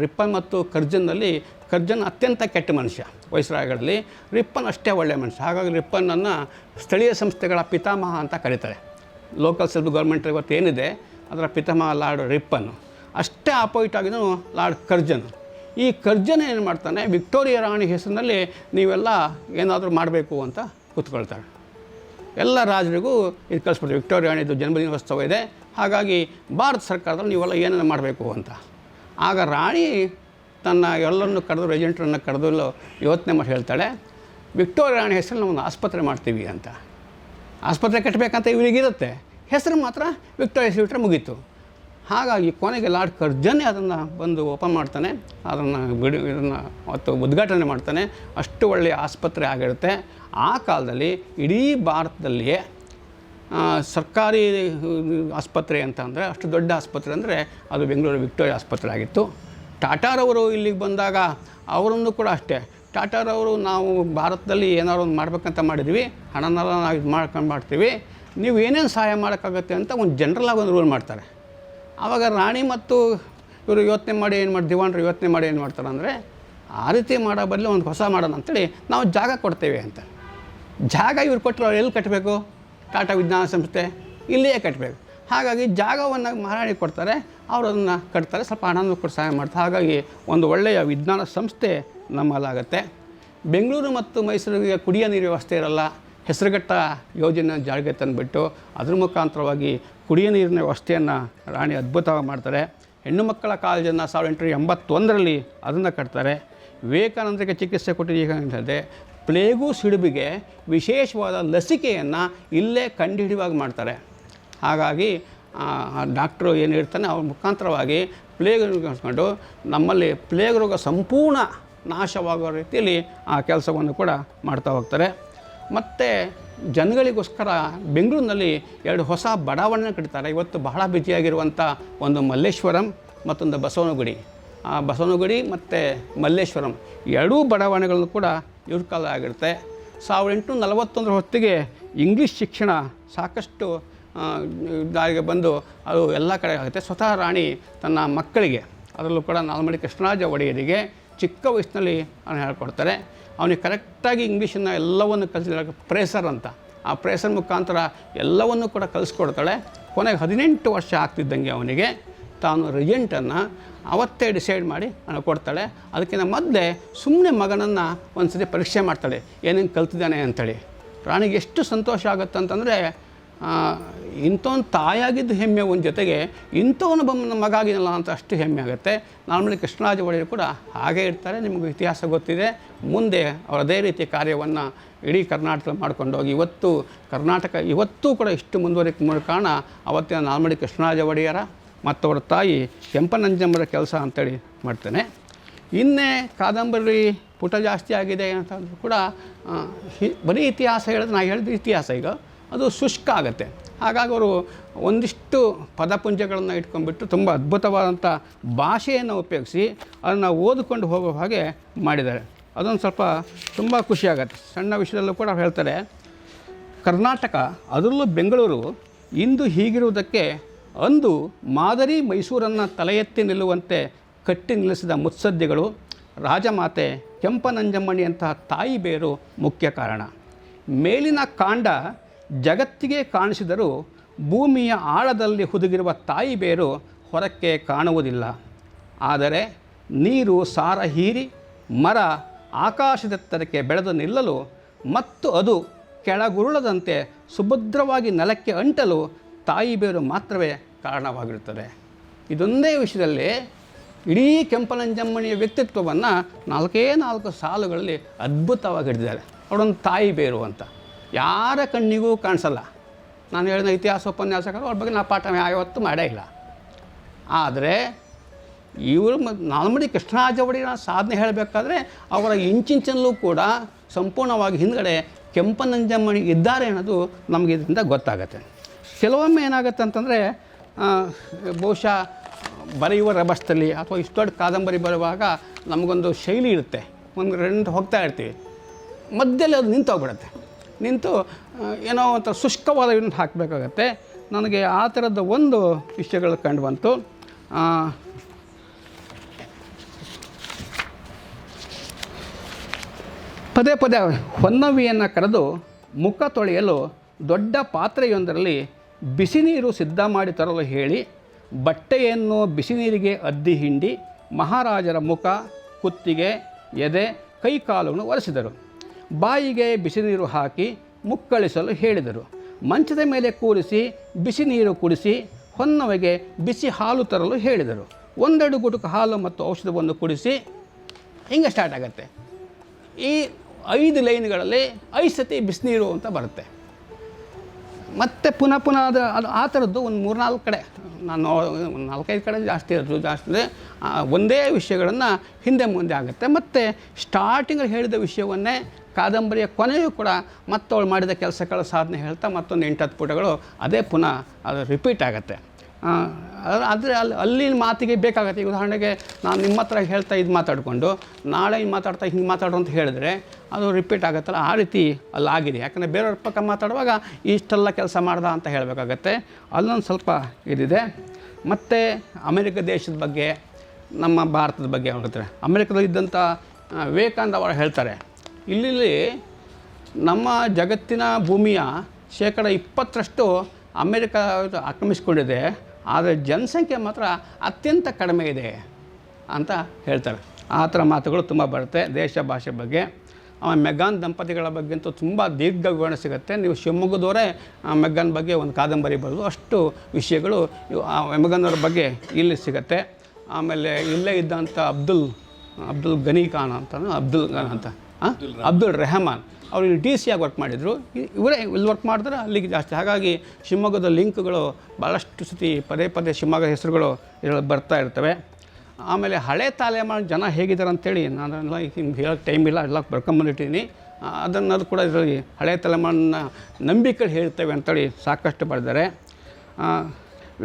ರಿಪ್ಪನ್ ಮತ್ತು ಕರ್ಜನ್ನಲ್ಲಿ ಕರ್ಜನ್ ಅತ್ಯಂತ ಕೆಟ್ಟ ಮನುಷ್ಯ ವೈಸ್ರಾಯ್ಗಳಲ್ಲಿ, ರಿಪ್ಪನ್ ಅಷ್ಟೇ ಒಳ್ಳೆಯ ಮನುಷ್ಯ. ಹಾಗಾಗಿ ರಿಪ್ಪನನ್ನು ಸ್ಥಳೀಯ ಸಂಸ್ಥೆಗಳ ಪಿತಾಮಹ ಅಂತ ಕರೀತಾರೆ. ಲೋಕಲ್ ಸೆಲ್ಫ್ ಗೌರ್ಮೆಂಟ್ ಇವತ್ತು ಏನಿದೆ ಅದರ ಪಿತಾಮಹ ಲಾರ್ಡ್ ರಿಪ್ಪನ್. ಅಷ್ಟೇ ಆಪೋಸಿಟ್ ಆಗಿದ್ದು ಲಾರ್ಡ್ ಕರ್ಜನ್. ಈ ಕರ್ಜನ್ ಏನು ಮಾಡ್ತಾನೆ, ವಿಕ್ಟೋರಿಯಾ ರಾಣಿ ಹೆಸರಿನಲ್ಲಿ ನೀವೆಲ್ಲ ಏನಾದರೂ ಮಾಡಬೇಕು ಅಂತ ಕೂತ್ಕೊಳ್ತಾಳೆ. ಎಲ್ಲ ರಾಜರಿಗೂ ಇದು ಕಳಿಸ್ಬಿಡ್ತೀವಿ, ವಿಕ್ಟೋರಿಯಾ ರಾಣಿದು ಜನ್ಮದಿನೋತ್ಸವ ಇದೆ, ಹಾಗಾಗಿ ಭಾರತ ಸರ್ಕಾರದಲ್ಲಿ ನೀವೆಲ್ಲ ಏನೇನು ಮಾಡಬೇಕು ಅಂತ. ಆಗ ರಾಣಿ ತನ್ನ ಎಲ್ಲರನ್ನು ಕರೆದು ಏಜೆಂಟ್ರನ್ನು ಕರೆದು ಯೋಚನೆ ಮಾಡಿ ಹೇಳ್ತಾಳೆ, ವಿಕ್ಟೋರಿಯಾ ರಾಣಿ ಹೆಸರಲ್ಲಿ ನಾವು ಒಂದು ಆಸ್ಪತ್ರೆ ಮಾಡ್ತೀವಿ ಅಂತ. ಆಸ್ಪತ್ರೆ ಕಟ್ಟಬೇಕಂತ ಇವರಿಗಿರುತ್ತೆ, ಹೆಸರು ಮಾತ್ರ ವಿಕ್ಟೋರಿಯಾ ಹೆಸರು ಮುಗೀತು. ಹಾಗಾಗಿ ಕೊನೆಗೆ ಲಾರ್ಡ್ ಕರ್ಜನ್ನೇ ಅದನ್ನು ಬಂದು ಓಪನ್ ಮಾಡ್ತಾನೆ, ಇದನ್ನು ಮತ್ತು ಉದ್ಘಾಟನೆ ಮಾಡ್ತಾನೆ. ಅಷ್ಟು ಒಳ್ಳೆಯ ಆಸ್ಪತ್ರೆ ಆಗಿರುತ್ತೆ. ಆ ಕಾಲದಲ್ಲಿ ಇಡೀ ಭಾರತದಲ್ಲಿಯೇ ಸರ್ಕಾರಿ ಆಸ್ಪತ್ರೆ ಅಂತ ಅಂದರೆ ಅಷ್ಟು ದೊಡ್ಡ ಆಸ್ಪತ್ರೆ ಅಂದರೆ ಅದು ಬೆಂಗಳೂರು ವಿಕ್ಟೋರಿಯಾ ಆಸ್ಪತ್ರೆ ಆಗಿತ್ತು. ಟಾಟಾರವರು ಇಲ್ಲಿಗೆ ಬಂದಾಗ ಅವರನ್ನು ಕೂಡ ಅಷ್ಟೇ, ಟಾಟಾರವರು ನಾವು ಭಾರತದಲ್ಲಿ ಏನಾದ್ರು ಒಂದು ಮಾಡಬೇಕಂತ ಮಾಡಿದ್ವಿ, ಹಣನೆಲ್ಲ ನಾವು ಇದು ಮಾಡ್ತೀವಿ, ನೀವು ಏನೇನು ಸಹಾಯ ಮಾಡೋಕ್ಕಾಗತ್ತೆ ಅಂತ ಒಂದು ಜನರಲಾಗಿ ಒಂದು ರೂಲ್ ಮಾಡ್ತಾರೆ. ಆವಾಗ ರಾಣಿ ಮತ್ತು ಇವರು ಯೋಚನೆ ಮಾಡಿ ದಿವಾಣರು ಯೋಚನೆ ಮಾಡಿ ಏನು ಮಾಡ್ತಾರೆ ಅಂದರೆ, ಆ ರೀತಿ ಮಾಡೋ ಬದಲು ಒಂದು ಹೊಸ ಮಾಡೋಣ ಅಂಥೇಳಿ ನಾವು ಜಾಗ ಕೊಡ್ತೇವೆ ಅಂತ. ಜಾಗ ಇವ್ರು ಕೊಟ್ಟರು ಅವ್ರು ಎಲ್ಲಿ ಕಟ್ಟಬೇಕು? ಟಾಟಾ ವಿಜ್ಞಾನ ಸಂಸ್ಥೆ ಇಲ್ಲಿಯೇ ಕಟ್ಟಬೇಕು. ಹಾಗಾಗಿ ಜಾಗವನ್ನು ಮಹಾರಾಣಿ ಕೊಡ್ತಾರೆ, ಅವರು ಅದನ್ನು ಕಟ್ತಾರೆ, ಸ್ವಲ್ಪ ಹಣನೂ ಕೊಟ್ಟು ಸಹಾಯ ಮಾಡ್ತಾರೆ. ಹಾಗಾಗಿ ಒಂದು ಒಳ್ಳೆಯ ವಿಜ್ಞಾನ ಸಂಸ್ಥೆ ನಮ್ಮಲ್ಲಾಗತ್ತೆ. ಬೆಂಗಳೂರು ಮತ್ತು ಮೈಸೂರಿಗೆ ಕುಡಿಯೋ ನೀರು ವ್ಯವಸ್ಥೆ ಇರಲ್ಲ. ಹೆಸರುಘಟ್ಟ ಯೋಜನೆ ಜಾರಿಗೆ ತಂದುಬಿಟ್ಟು ಅದ್ರ ಮುಖಾಂತರವಾಗಿ ಕುಡಿಯೋ ನೀರಿನ ವ್ಯವಸ್ಥೆಯನ್ನು ರಾಣಿ ಅದ್ಭುತವಾಗಿ ಮಾಡ್ತಾರೆ. ಹೆಣ್ಣು ಮಕ್ಕಳ ಕಾಲೇಜನ್ನು 1881ರಲ್ಲಿ ಅದನ್ನು ಕಟ್ತಾರೆ. ವಿವೇಕಾನಂದರಿಗೆ ಚಿಕಿತ್ಸೆ ಕೊಟ್ಟಿದೆ. ಪ್ಲೇಗು ಸಿಡುಬಿಗೆ ವಿಶೇಷವಾದ ಲಸಿಕೆಯನ್ನು ಇಲ್ಲೇ ಕಂಡುಹಿಡಿಯುವಾಗ ಮಾಡ್ತಾರೆ. ಹಾಗಾಗಿ ಡಾಕ್ಟ್ರು ಏನು ಹೇಳ್ತಾನೆ ಅವ್ರ ಮುಖಾಂತರವಾಗಿ ಪ್ಲೇಗ್ ಕೊಂಡು ನಮ್ಮಲ್ಲಿ ಪ್ಲೇಗ್ ರೋಗ ಸಂಪೂರ್ಣ ನಾಶವಾಗೋ ರೀತಿಯಲ್ಲಿ ಆ ಕೆಲಸವನ್ನು ಕೂಡ ಮಾಡ್ತಾ ಹೋಗ್ತಾರೆ. ಮತ್ತು ಜನಗಳಿಗೋಸ್ಕರ ಬೆಂಗಳೂರಿನಲ್ಲಿ 2 ಹೊಸ ಬಡಾವಣೆ ಕಟ್ತಾರೆ. ಇವತ್ತು ಬಹಳ ಬಿಜಿಯಾಗಿರುವಂಥ ಒಂದು ಮಲ್ಲೇಶ್ವರಂ, ಮತ್ತೊಂದು ಬಸವನಗುಡಿ. ಆ ಬಸವನಗುಡಿ ಮತ್ತು ಮಲ್ಲೇಶ್ವರಂ ಎರಡೂ ಬಡಾವಣೆಗಳನ್ನು ಕೂಡ ಇವ್ರ ಕಾಲ ಆಗಿರುತ್ತೆ. 1841 ಹೊತ್ತಿಗೆ ಇಂಗ್ಲೀಷ್ ಶಿಕ್ಷಣ ಸಾಕಷ್ಟು ದಾರಿಗೆ ಬಂದು ಅದು ಎಲ್ಲ ಕಡೆ ಆಗುತ್ತೆ. ಸ್ವತಃ ರಾಣಿ ತನ್ನ ಮಕ್ಕಳಿಗೆ, ಅದರಲ್ಲೂ ಕೂಡ ನಾಲ್ಮಡಿ ಕೃಷ್ಣರಾಜ ಒಡೆಯರಿಗೆ ಚಿಕ್ಕ ವಯಸ್ಸಿನಲ್ಲಿ ಅವನು ಹೇಳ್ಕೊಡ್ತಾರೆ. ಅವನಿಗೆ ಕರೆಕ್ಟಾಗಿ ಇಂಗ್ಲೀಷನ್ನು ಎಲ್ಲವನ್ನು ಕಲಿಸಿದಾಗ ಪ್ರೇಸರ್ ಅಂತ, ಆ ಪ್ರೇಸರ್ ಮುಖಾಂತರ ಎಲ್ಲವನ್ನೂ ಕೂಡ ಕಲಿಸ್ಕೊಡ್ತಾಳೆ. ಕೊನೆಗೆ 18 ವರ್ಷ ಆಗ್ತಿದ್ದಂಗೆ ಅವನಿಗೆ ತಾನು ರಿಜೆಂಟನ್ನು ಅವತ್ತೇ ಡಿಸೈಡ್ ಮಾಡಿ ಅವನು ಕೊಡ್ತಾಳೆ. ಅದಕ್ಕಿಂತ ಮೊದಲೇ ಸುಮ್ಮನೆ ಮಗನನ್ನು ಒಂದು ಸತಿ ಪರೀಕ್ಷೆ ಮಾಡ್ತಾಳೆ, ಏನೇನು ಕಲ್ತಿದ್ದಾನೆ ಅಂಥೇಳಿ. ರಾಣಿಗೆ ಎಷ್ಟು ಸಂತೋಷ ಆಗುತ್ತೆ ಅಂತಂದರೆ, ಇಂಥವನು ತಾಯಾಗಿದ್ದು ಹೆಮ್ಮೆ, ಒಂದು ಜೊತೆಗೆ ಇಂಥವನು ನಮ್ಮ ಮಗ ಆಗಿನಲ್ಲ ಅಂತ ಅಷ್ಟು ಹೆಮ್ಮೆ ಆಗುತ್ತೆ. ನಾರ್ಮಲಿ ಕೃಷ್ಣರಾಜ ಒಡೆಯರು ಕೂಡ ಹಾಗೇ ಇರ್ತಾರೆ. ನಿಮಗೆ ಇತಿಹಾಸ ಗೊತ್ತಿದೆ. ಮುಂದೆ ಅವರು ಅದೇ ರೀತಿಯ ಕಾರ್ಯವನ್ನು ಇಡೀ ಕರ್ನಾಟಕದಲ್ಲಿ ಮಾಡ್ಕೊಂಡೋಗಿ ಇವತ್ತು ಕರ್ನಾಟಕ ಇವತ್ತೂ ಕೂಡ ಇಷ್ಟು ಮುಂದುವರಿಕೆ ಮೂಲ ಕಾರಣ ಅವತ್ತಿನ ನಾಲ್ಮಡಿ ಕೃಷ್ಣರಾಜ ಒಡೆಯರ ಮತ್ತು ಅವರ ತಾಯಿ ಕೆಂಪನಂಜಮ್ಮರ ಕೆಲಸ ಅಂತೇಳಿ ಮಾಡ್ತೇನೆ. ಇನ್ನೇ ಕಾದಂಬರಿ ಪುಟ ಜಾಸ್ತಿ ಆಗಿದೆ ಅಂತಂದ್ರೂ ಕೂಡ ಬರೀ ಇತಿಹಾಸ ಹೇಳಿದ್ರೆ, ನಾನು ಹೇಳಿದ ಇತಿಹಾಸ ಈಗ ಅದು ಶುಷ್ಕ ಆಗುತ್ತೆ. ಹಾಗಾಗಿ ಅವರು ಒಂದಿಷ್ಟು ಪದಪುಂಜಗಳನ್ನು ಇಟ್ಕೊಂಡ್ಬಿಟ್ಟು ತುಂಬ ಅದ್ಭುತವಾದಂಥ ಭಾಷೆಯನ್ನು ಉಪಯೋಗಿಸಿ ಅದನ್ನು ಓದಿಕೊಂಡು ಹೋಗೋ ಹಾಗೆ ಮಾಡಿದ್ದಾರೆ. ಅದೊಂದು ಸ್ವಲ್ಪ ತುಂಬ ಖುಷಿಯಾಗತ್ತೆ. ಸಣ್ಣ ವಿಷಯದಲ್ಲೂ ಕೂಡ ಹೇಳ್ತಾರೆ, ಕರ್ನಾಟಕ ಅದರಲ್ಲೂ ಬೆಂಗಳೂರು ಇಂದು ಹೀಗಿರುವುದಕ್ಕೆ ಅಂದು ಮಾದರಿ ಮೈಸೂರನ್ನು ತಲೆ ಎತ್ತಿ ನಿಲ್ಲುವಂತೆ ಕಟ್ಟಿ ನಿಲ್ಲಿಸಿದ ಮುತ್ಸದ್ದಿಗಳು ರಾಜಮಾತೆ ಕೆಂಪನಂಜಮ್ಮಣಿಯಂತಹ ತಾಯಿ ಬೇರು ಮುಖ್ಯ ಕಾರಣ. ಮೇಲಿನ ಕಾಂಡ ಜಗತ್ತಿಗೆ ಕಾಣಿಸಿದರೂ ಭೂಮಿಯ ಆಳದಲ್ಲಿ ಹುದುಗಿರುವ ತಾಯಿ ಬೇರು ಹೊರಕ್ಕೆ ಕಾಣುವುದಿಲ್ಲ. ಆದರೆ ನೀರು ಸಾರ ಹೀರಿ ಮರ ಆಕಾಶದೆತ್ತರಕ್ಕೆ ಬೆಳೆದು ನಿಲ್ಲಲು ಮತ್ತು ಅದು ಕೆಳಗುರುಳದಂತೆ ಸುಭದ್ರವಾಗಿ ನೆಲಕ್ಕೆ ಅಂಟಲು ತಾಯಿ ಬೇರು ಮಾತ್ರವೇ ಕಾರಣವಾಗಿರುತ್ತದೆ. ಇದೊಂದೇ ವಿಷಯದಲ್ಲಿ ಇಡೀ ಕೆಂಪನಂಜಮ್ಮಣಿಯ ವ್ಯಕ್ತಿತ್ವವನ್ನು 4 ಸಾಲುಗಳಲ್ಲಿ ಅದ್ಭುತವಾಗಿ ಹಿಡಿದಿದ್ದಾರೆ. ಅವಳೊಂದು ತಾಯಿ ಬೇರು ಅಂತ ಯಾರ ಕಣ್ಣಿಗೂ ಕಾಣಿಸಲ್ಲ. ನಾನು ಹೇಳಿದ ಇತಿಹಾಸ ಉಪನ್ಯಾಸಕರು ಅವ್ರ ಬಗ್ಗೆ ನಾವು ಪಾಠ ಯಾವತ್ತೂ ಮಾಡೇ ಇಲ್ಲ. ಆದರೆ ಇವರು ನಾಲ್ಮಡಿ ಕೃಷ್ಣರಾಜ ಒಡೆಯರ ಸಾಧನೆ ಹೇಳಬೇಕಾದ್ರೆ ಅವರ ಇಂಚಿಂಚಲ್ಲೂ ಕೂಡ ಸಂಪೂರ್ಣವಾಗಿ ಹಿಂದ್ಗಡೆ ಕೆಂಪನಂಜಮ್ಮಣಿ ಇದ್ದಾರೆ ಅನ್ನೋದು ನಮಗೆ ಇದರಿಂದ ಗೊತ್ತಾಗತ್ತೆ. ಕೆಲವೊಮ್ಮೆ ಏನಾಗುತ್ತೆ ಅಂತಂದರೆ, ಬಹುಶಃ ಬರೆಯುವ ರಭಸದಲ್ಲಿ ಅಥವಾ ಇಷ್ಟು ದೊಡ್ಡ ಕಾದಂಬರಿ ಬರುವಾಗ ನಮಗೊಂದು ಶೈಲಿ ಇರುತ್ತೆ, ಒಂದು ರೆಂಡು ಹೋಗ್ತಾ ಇರ್ತೀವಿ, ಮಧ್ಯದಲ್ಲಿ ಅದು ನಿಂತೋಗ್ಬಿಡುತ್ತೆ. ನಿಂತು ಏನೋ ಒಂಥರ ಶುಷ್ಕವಾದ ಇದನ್ನು ಹಾಕಬೇಕಾಗತ್ತೆ. ನನಗೆ ಆ ಥರದ ಒಂದು ವಿಷಯಗಳು ಕಂಡು ಬಂತು. ಪದೇ ಪದೇ ಹೊನ್ನವಿಯನ್ನು ಕರೆದು ಮುಖ ತೊಳೆಯಲು ದೊಡ್ಡ ಪಾತ್ರೆಯೊಂದರಲ್ಲಿ ಬಿಸಿ ನೀರು ಸಿದ್ಧ ಮಾಡಿ ತರಲು ಹೇಳಿ ಬಟ್ಟೆಯನ್ನು ಬಿಸಿ ನೀರಿಗೆ ಅದ್ದಿ ಹಿಂಡಿ ಮಹಾರಾಜರ ಮುಖ, ಕುತ್ತಿಗೆ, ಎದೆ, ಕೈಕಾಲನ್ನು ಒರೆಸಿದರು. ಬಾಯಿಗೆ ಬಿಸಿ ನೀರು ಹಾಕಿ ಮುಕ್ಕಳಿಸಲು ಹೇಳಿದರು. ಮಂಚದ ಮೇಲೆ ಕೂರಿಸಿ ಬಿಸಿ ನೀರು ಕುಡಿಸಿ ಹೊನ್ನವೆಗೆ ಬಿಸಿ ಹಾಲು ತರಲು ಹೇಳಿದರು. 1-2 ಗುಟುಕು ಹಾಲು ಮತ್ತು ಔಷಧವನ್ನು ಕುಡಿಸಿ. ಹಿಂಗೆ ಸ್ಟಾರ್ಟ್ ಆಗುತ್ತೆ. ಈ 5 ಲೈನ್ಗಳಲ್ಲಿ 5 ಸತಿ ಬಿಸಿನೀರು ಅಂತ ಬರುತ್ತೆ. ಮತ್ತು ಪುನಃ ಅದು ಆ ಥರದ್ದು ಒಂದು 3-4 ಕಡೆ, ನಾನು 4-5 ಕಡೆ ಜಾಸ್ತಿ ಇದೆ. ಒಂದೇ ವಿಷಯಗಳನ್ನು ಹಿಂದೆ ಮುಂದೆ ಆಗುತ್ತೆ. ಮತ್ತು ಸ್ಟಾರ್ಟಿಂಗಲ್ಲಿ ಹೇಳಿದ ವಿಷಯವನ್ನೇ ಕಾದಂಬರಿಯ ಕೊನೆಯೂ ಕೂಡ ಮತ್ತವಳು ಮಾಡಿದ ಕೆಲಸಗಳ ಸಾಧನೆ ಹೇಳ್ತಾ ಮತ್ತೊಂದು 8-10 ಪುಟಗಳು ಅದೇ ಪುನಃ ಅದು ರಿಪೀಟ್ ಆಗುತ್ತೆ. ಆದರೆ ಅಲ್ಲಿನ ಮಾತಿಗೆ ಬೇಕಾಗತ್ತೆ. ಈಗ ಉದಾಹರಣೆಗೆ ನಾನು ನಿಮ್ಮ ಹತ್ರ ಹೇಳ್ತಾ ಇದು ಮಾತಾಡಿಕೊಂಡು ನಾಳೆ ಮಾತಾಡ್ತಾ ಹಿಂಗೆ ಮಾತಾಡೋ ಅಂತ ಹೇಳಿದ್ರೆ ಅದು ರಿಪೀಟ್ ಆಗುತ್ತಲ್ಲ, ಆ ರೀತಿ ಅಲ್ಲಾಗಿದೆ. ಯಾಕಂದರೆ ಬೇರೆಯವ್ರ ಪಕ್ಕ ಮಾತಾಡುವಾಗ ಇಷ್ಟೆಲ್ಲ ಕೆಲಸ ಮಾಡ್ದ ಅಂತ ಹೇಳಬೇಕಾಗತ್ತೆ. ಅಲ್ಲೊಂದು ಸ್ವಲ್ಪ ಇದಿದೆ. ಮತ್ತು ಅಮೆರಿಕ ದೇಶದ ಬಗ್ಗೆ, ನಮ್ಮ ಭಾರತದ ಬಗ್ಗೆ ಹೇಳ್ತಾರೆ. ಅಮೆರಿಕದಲ್ಲಿದ್ದಂಥ ವಿವೇಕಾನಂದ ಅವರು ಹೇಳ್ತಾರೆ, ಇಲ್ಲಿ ನಮ್ಮ ಜಗತ್ತಿನ ಭೂಮಿಯ 20% ಅಮೇರಿಕ ಆಕ್ರಮಿಸಿಕೊಂಡಿದೆ, ಆದರೆ ಜನಸಂಖ್ಯೆ ಮಾತ್ರ ಅತ್ಯಂತ ಕಡಿಮೆ ಇದೆ ಅಂತ ಹೇಳ್ತಾರೆ. ಆ ಥರ ಮಾತುಗಳು ತುಂಬ ಬರುತ್ತೆ ದೇಶ ಭಾಷೆ ಬಗ್ಗೆ. ಆಮೇಲೆ ಮೆಗ್ಗಾನ್ ದಂಪತಿಗಳ ಬಗ್ಗೆ ಅಂತೂ ತುಂಬ ದೀರ್ಘ ವಿವರಣೆ ಸಿಗುತ್ತೆ. ನೀವು ಶಿವಮೊಗ್ಗದವರೇ ಮೆಗ್ಗಾನ್ ಬಗ್ಗೆ ಒಂದು ಕಾದಂಬರಿ ಬರೆದು ಅಷ್ಟು ವಿಷಯಗಳು ಮೆಗ್ಗಾನವ್ರ ಬಗ್ಗೆ ಇಲ್ಲಿ ಸಿಗುತ್ತೆ. ಆಮೇಲೆ ಇಲ್ಲೇ ಇದ್ದಂಥ ಅಬ್ದುಲ್ ಗನಿ ಖಾನ್ ಅಂತ ಅಬ್ದುಲ್ ರೆಹಮಾನ್ ಅವರು ಇಲ್ಲಿ ಡಿ ಸಿ ಆಗಿ ವರ್ಕ್ ಮಾಡಿದರು. ಇವರೇ ಇಲ್ಲಿ ವರ್ಕ್ ಮಾಡಿದ್ರೆ ಅಲ್ಲಿಗೆ ಜಾಸ್ತಿ. ಹಾಗಾಗಿ ಶಿವಮೊಗ್ಗದ ಲಿಂಕ್ಗಳು ಭಾಳಷ್ಟು ಸತಿ ಪದೇ ಪದೇ ಶಿವಮೊಗ್ಗ ಹೆಸರುಗಳು ಇದರಲ್ಲಿ ಬರ್ತಾ ಇರ್ತವೆ. ಆಮೇಲೆ ಹಳೆ ತಲೆಮಾರು ಜನ ಹೇಗಿದ್ದಾರೆ ಅಂಥೇಳಿ ನಾನೆಲ್ಲ ಹಿಂಗೆ ಹೇಳೋಕ್ಕೆ ಟೈಮ್ ಇಲ್ಲ, ಎಲ್ಲ ಬರ್ಕೊಂಬಂದಿಟ್ಟಿದ್ದೀನಿ. ಅದನ್ನು ಕೂಡ ಇದರಲ್ಲಿ ಹಳೆ ತಲೆಮಾರಿನ ನಂಬಿಕೆಗಳು ಹೇಳ್ತೇವೆ ಅಂತೇಳಿ ಸಾಕಷ್ಟು ಬರೆದಿದ್ದಾರೆ.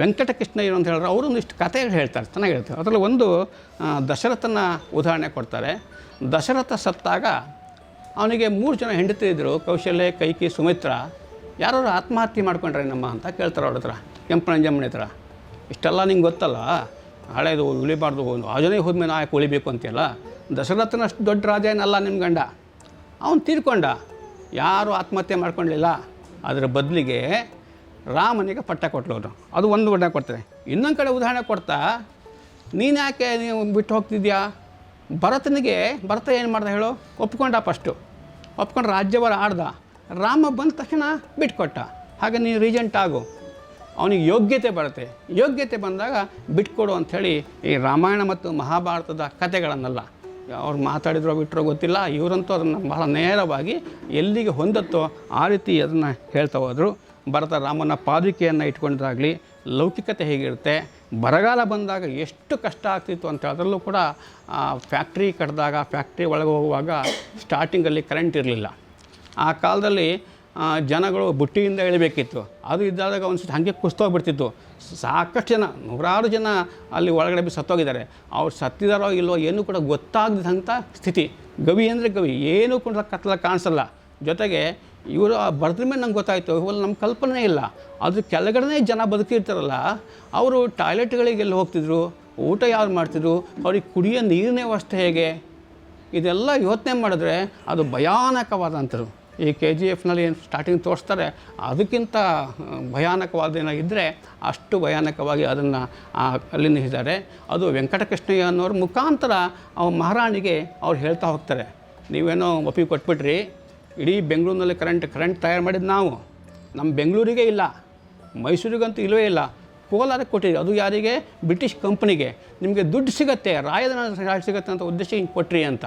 ವೆಂಕಟಕೃಷ್ಣಯ್ಯರು ಅಂತ ಹೇಳಿದ್ರೆ ಅವರು ಒಂದಿಷ್ಟು ಕಥೆಗಳು ಹೇಳ್ತಾರೆ, ಚೆನ್ನಾಗಿ ಹೇಳ್ತಾರೆ. ಅದರಲ್ಲಿ ಒಂದು ದಶರಥನ ಉದಾಹರಣೆ ಕೊಡ್ತಾರೆ. ದಶರಥ ಸತ್ತಾಗ ಅವನಿಗೆ 3 ಜನ ಹೆಂಡತಿ ಇದ್ದರು, ಕೌಶಲ್ಯ, ಕೈಕಿ, ಸುಮಿತ್ರ. ಯಾರು ಆತ್ಮಹತ್ಯೆ ಮಾಡ್ಕೊಂಡ್ರೆ ನಮ್ಮ ಅಂತ ಕೇಳ್ತಾರೆ ಅವ್ರ ಹತ್ರ, ಕೆಂಪನಂಜಮ್ಮನ ಹತ್ರ. ಇಷ್ಟೆಲ್ಲ ನಿಂಗೆ ಗೊತ್ತಲ್ಲ, ಹಳೇದು ಉಳಿಬಾರ್ದು, ರಾಜನೇ ಹೋದ್ಮೇಲೆ ನಾ ಯಾಕೆ ಉಳಿಬೇಕು ಅಂತೆಲ್ಲ. ದಶರಥನಷ್ಟು ದೊಡ್ಡ ರಾಜ ಏನಲ್ಲ ನಿಮ್ಮ ಗಂಡ, ಅವನು ತೀರ್ಕೊಂಡ, ಯಾರೂ ಆತ್ಮಹತ್ಯೆ ಮಾಡ್ಕೊಳ್ಳಿಲ್ಲ. ಅದರ ಬದಲಿಗೆ ರಾಮನಿಗೆ ಪಟ್ಟ ಕೊಟ್ಟರು. ಅದು ಒಂದು ಉದಾಹರಣೆ ಕೊಡ್ತಾರೆ. ಇನ್ನೊಂದು ಕಡೆ ಉದಾಹರಣೆ ಕೊಡ್ತಾ, ನೀನು ಯಾಕೆ ನೀವು ಬಿಟ್ಟು ಹೋಗ್ತಿದ್ಯಾ, ಭರತ ಏನು ಮಾಡ್ದ ಹೇಳು, ಒಪ್ಕೊಂಡ. ಒಪ್ಕೊಂಡು ರಾಜ್ಯಭಾರ ಆಡ್ದ. ರಾಮ ಬಂದ ತಕ್ಷಣ ಬಿಟ್ಕೊಟ್ಟ. ಹಾಗೆ ನೀನು ರೀಜೆಂಟ್ ಆಗು, ಅವನಿಗೆ ಯೋಗ್ಯತೆ ಬರುತ್ತೆ. ಯೋಗ್ಯತೆ ಬಂದಾಗ ಬಿಟ್ಕೊಡು ಅಂಥೇಳಿ ಈ ರಾಮಾಯಣ ಮತ್ತು ಮಹಾಭಾರತದ ಕಥೆಗಳನ್ನೆಲ್ಲ ಅವ್ರು ಮಾತಾಡಿದ್ರೋ ಬಿಟ್ಟರೋ ಗೊತ್ತಿಲ್ಲ, ಇವರಂತೂ ಅದನ್ನು ಬಹಳ ನೇರವಾಗಿ ಎಲ್ಲಿಗೆ ಹೊಂದತ್ತೋ ಆ ರೀತಿ ಅದನ್ನು ಹೇಳ್ತಾ ಹೋದರು. ಭರತ ರಾಮನ ಪಾದುಕೆಯನ್ನು ಇಟ್ಕೊಂಡಾಗಲಿ, ಲೌಕಿಕತೆ ಹೇಗಿರುತ್ತೆ, ಬರಗಾಲ ಬಂದಾಗ ಎಷ್ಟು ಕಷ್ಟ ಆಗ್ತಿತ್ತು ಅಂತ ಅದರಲ್ಲೂ ಕೂಡ ಫ್ಯಾಕ್ಟ್ರಿ ಕಟ್ಟಿದಾಗ ಫ್ಯಾಕ್ಟ್ರಿ ಒಳಗೆ ಹೋಗುವಾಗ ಸ್ಟಾರ್ಟಿಂಗಲ್ಲಿ ಕರೆಂಟ್ ಇರಲಿಲ್ಲ. ಆ ಕಾಲದಲ್ಲಿ ಜನಗಳು ಬುಟ್ಟಿಯಿಂದ ಇಳಿಬೇಕಿತ್ತು. ಅದು ಇದ್ದಾಗ ಒಂದು ಹಾಗೆ ಕುಸ್ತೋಗ್ಬಿಡ್ತಿತ್ತು. ಸಾಕಷ್ಟು ಜನ, 100 ಜನ ಅಲ್ಲಿ ಒಳಗಡೆ ಸತ್ತೋಗಿದ್ದಾರೆ. ಅವ್ರು ಸತ್ತಿದಾರೋ ಇಲ್ಲೋ ಏನೂ ಕೂಡ ಗೊತ್ತಾಗದಂಥ ಸ್ಥಿತಿ. ಗವಿ ಅಂದರೆ ಗವಿ, ಏನೂ ಕೂಡ ಕತ್ತಲ ಕಾಣಿಸಲ್ಲ. ಜೊತೆಗೆ ಇವರು ಬರೆದ್ರ ಮೇಲೆ ನಂಗೆ ಗೊತ್ತಾಯಿತು, ಇವಾಗ ನಮ್ಮ ಕಲ್ಪನೆ ಇಲ್ಲ. ಅದ್ರ ಕೆಳಗಡೆ ಜನ ಬದುಕಿರ್ತಾರಲ್ಲ, ಅವರು ಟಾಯ್ಲೆಟ್ಗಳಿಗೆಲ್ಲ ಹೋಗ್ತಿದ್ರು, ಊಟ ಯಾರು ಮಾಡ್ತಿದ್ರು, ಅವ್ರಿಗೆ ಕುಡಿಯೋ ನೀರಿನ ವ್ಯವಸ್ಥೆ ಹೇಗೆ, ಇದೆಲ್ಲ ಯೋಚನೆ ಮಾಡಿದ್ರೆ ಅದು ಭಯಾನಕವಾದಂಥದ್ದು. ಈ KGFನಲ್ಲಿ ಏನು ಸ್ಟಾರ್ಟಿಂಗ್ ತೋರಿಸ್ತಾರೆ ಅದಕ್ಕಿಂತ ಭಯಾನಕವಾದೇನಾಗಿದ್ದರೆ ಅಷ್ಟು ಭಯಾನಕವಾಗಿ ಅದನ್ನು ಅಲ್ಲಿ ನಿಲ್ಲಿಸಿದ್ದಾರೆ. ಅದು ವೆಂಕಟಕೃಷ್ಣಯ್ಯ ಅನ್ನೋರ ಮುಖಾಂತರ ಮಹಾರಾಣಿಗೆ ಅವ್ರು ಹೇಳ್ತಾ ಹೋಗ್ತಾರೆ, ನೀವೇನೋ ಒಪ್ಪಿಗೆ ಕೊಟ್ಬಿಟ್ರಿ, ಇಡೀ ಬೆಂಗಳೂರಿನಲ್ಲಿ ಕರೆಂಟ್ ತಯಾರು ಮಾಡಿದ್ದು ನಾವು, ನಮ್ಮ ಬೆಂಗಳೂರಿಗೆ ಇಲ್ಲ, ಮೈಸೂರಿಗಂತೂ ಇಲ್ಲವೇ ಇಲ್ಲ, ಕೋಲಾರಕ್ಕೆ ಕೊಟ್ಟಿರಿ. ಅದು ಯಾರಿಗೆ, ಬ್ರಿಟಿಷ್ ಕಂಪ್ನಿಗೆ. ನಿಮಗೆ ದುಡ್ಡು ಸಿಗುತ್ತೆ, ರಾಜ ಸಿಗುತ್ತೆ ಅಂತ ಉದ್ದೇಶ ಹಿಂಗೆ ಕೊಟ್ರಿ ಅಂತ.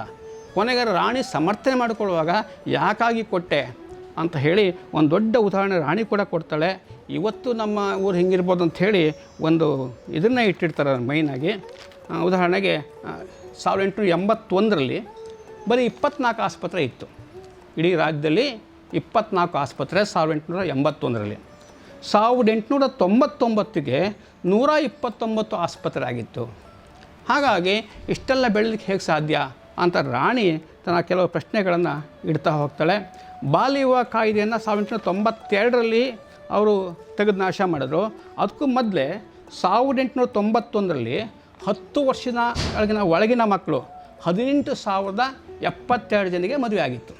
ಕೊನೆಗೆ ರಾಣಿ ಸಮರ್ಥನೆ ಮಾಡಿಕೊಳ್ಳುವಾಗ ಯಾಕಾಗಿ ಕೊಟ್ಟೆ ಅಂತ ಹೇಳಿ ಒಂದು ದೊಡ್ಡ ಉದಾಹರಣೆ ರಾಣಿ ಕೂಡ ಕೊಡ್ತಾಳೆ. ಇವತ್ತು ನಮ್ಮ ಊರು ಹಿಂಗಿರ್ಬೋದು ಅಂತ ಹೇಳಿ ಒಂದು ಇದನ್ನೇ ಇಟ್ಟಿರ್ತಾರೆ ಮೈನಾಗಿ. ಉದಾಹರಣೆಗೆ 1881ರಲ್ಲಿ ಬರೀ 24 ಆಸ್ಪತ್ರೆ ಇತ್ತು. ಇಡೀ ರಾಜ್ಯದಲ್ಲಿ 24 ಆಸ್ಪತ್ರೆ 1881ರಲ್ಲಿ. 1899ಗೆ 129 ಆಸ್ಪತ್ರೆ ಆಗಿತ್ತು. ಹಾಗಾಗಿ ಇಷ್ಟೆಲ್ಲ ಬೆಳಲಿಕ್ಕೆ ಹೇಗೆ ಸಾಧ್ಯ ಅಂತ ರಾಣಿ ತನ್ನ ಕೆಲವು ಪ್ರಶ್ನೆಗಳನ್ನು ಇಡ್ತಾ ಹೋಗ್ತಾಳೆ. ಬಾಲ್ಯ ವಿವಾಹ ಕಾಯ್ದೆಯನ್ನು 1892ರಲ್ಲಿ ಅವರು ತೆಗೆದು ನಾಶ ಮಾಡಿದ್ರು. ಅದಕ್ಕೂ ಮೊದಲೇ 1891ರಲ್ಲಿ 10 ವರ್ಷದ ಒಳಗಿನ ಮಕ್ಕಳು 18,072 ಜನಿಗೆ ಮದುವೆ ಆಗಿತ್ತು.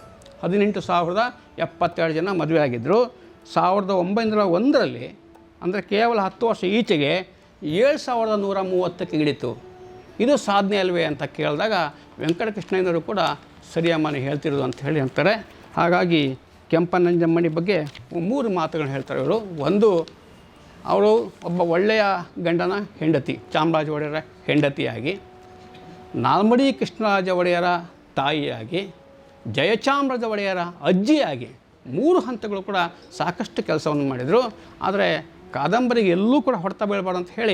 18,072 ಜನ ಮದುವೆ ಆಗಿದ್ದರು. 1901ರಲ್ಲಿ ಅಂದರೆ ಕೇವಲ 10 ವರ್ಷ ಈಚೆಗೆ 7,130ಕ್ಕೆ ಇಳಿತು. ಇದು ಸಾಧನೆ ಅಲ್ವೇ ಅಂತ ಕೇಳಿದಾಗ ವೆಂಕಟಕೃಷ್ಣಯ್ಯನವರು ಕೂಡ ಸರಿಯಮ್ಮನೆ ಹೇಳ್ತಿರೋದು ಅಂತ ಹೇಳಿ ಅಂತಾರೆ. ಹಾಗಾಗಿ ಕೆಂಪನಂಜಮ್ಮನಿ ಬಗ್ಗೆ 3 ಮಾತುಗಳನ್ನು ಹೇಳ್ತಾರೆ ಇವರು. ಒಂದು, ಅವರು ಒಬ್ಬ ಒಳ್ಳೆಯ ಗಂಡನ ಹೆಂಡತಿ, ಚಾಮರಾಜ ಒಡೆಯರ ಹೆಂಡತಿಯಾಗಿ, ನಾಲ್ಮಡಿ ಕೃಷ್ಣರಾಜ ಒಡೆಯರ ತಾಯಿಯಾಗಿ, ಜಯಚಾಮರಾಜ ಒಡೆಯರ ಅಜ್ಜಿಯಾಗಿ 3 ಹಂತಗಳು ಕೂಡ ಸಾಕಷ್ಟು ಕೆಲಸವನ್ನು ಮಾಡಿದರು. ಆದರೆ ಕಾದಂಬರಿಗೆ ಎಲ್ಲೂ ಕೂಡ ಹೊಡೆತ ಬೀಳಬಾರ್ದು ಅಂತ ಹೇಳಿ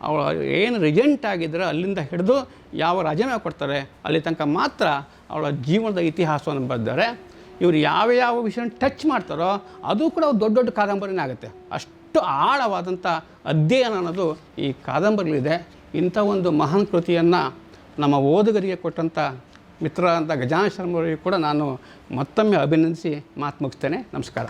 ಅವಳು ಏನು ರಿಜೆಂಟ್ ಆಗಿದ್ದರೆ ಅಲ್ಲಿಂದ ಹಿಡಿದು ಯಾವ ರಾಜೀನಾಮೆ ಕೊಡ್ತಾರೆ ಅಲ್ಲಿ ತನಕ ಮಾತ್ರ ಅವಳ ಜೀವನದ ಇತಿಹಾಸವನ್ನು ಬರೆದಿದ್ದಾರೆ. ಇವರು ಯಾವ ವಿಷಯ ಟಚ್ ಮಾಡ್ತಾರೋ ಅದು ಕೂಡ ದೊಡ್ಡ ದೊಡ್ಡ ಕಾದಂಬರಿನೇ ಆಗುತ್ತೆ. ಅಷ್ಟು ಆಳವಾದಂಥ ಅಧ್ಯಯನ ಅನ್ನೋದು ಈ ಕಾದಂಬರಿಲಿದೆ. ಇಂಥ ಒಂದು ಮಹಾನ್ ಕೃತಿಯನ್ನು ನಮ್ಮ ಓದುಗರಿಗೆ ಕೊಟ್ಟಂಥ ಮಿತ್ರರಾದಂಥ ಗಜಾನನ ಶರ್ಮವರಿಗೆ ಕೂಡ ನಾನು ಮತ್ತೊಮ್ಮೆ ಅಭಿನಂದಿಸಿ ಮಾತು ಮುಗಿಸ್ತೇನೆ. ನಮಸ್ಕಾರ.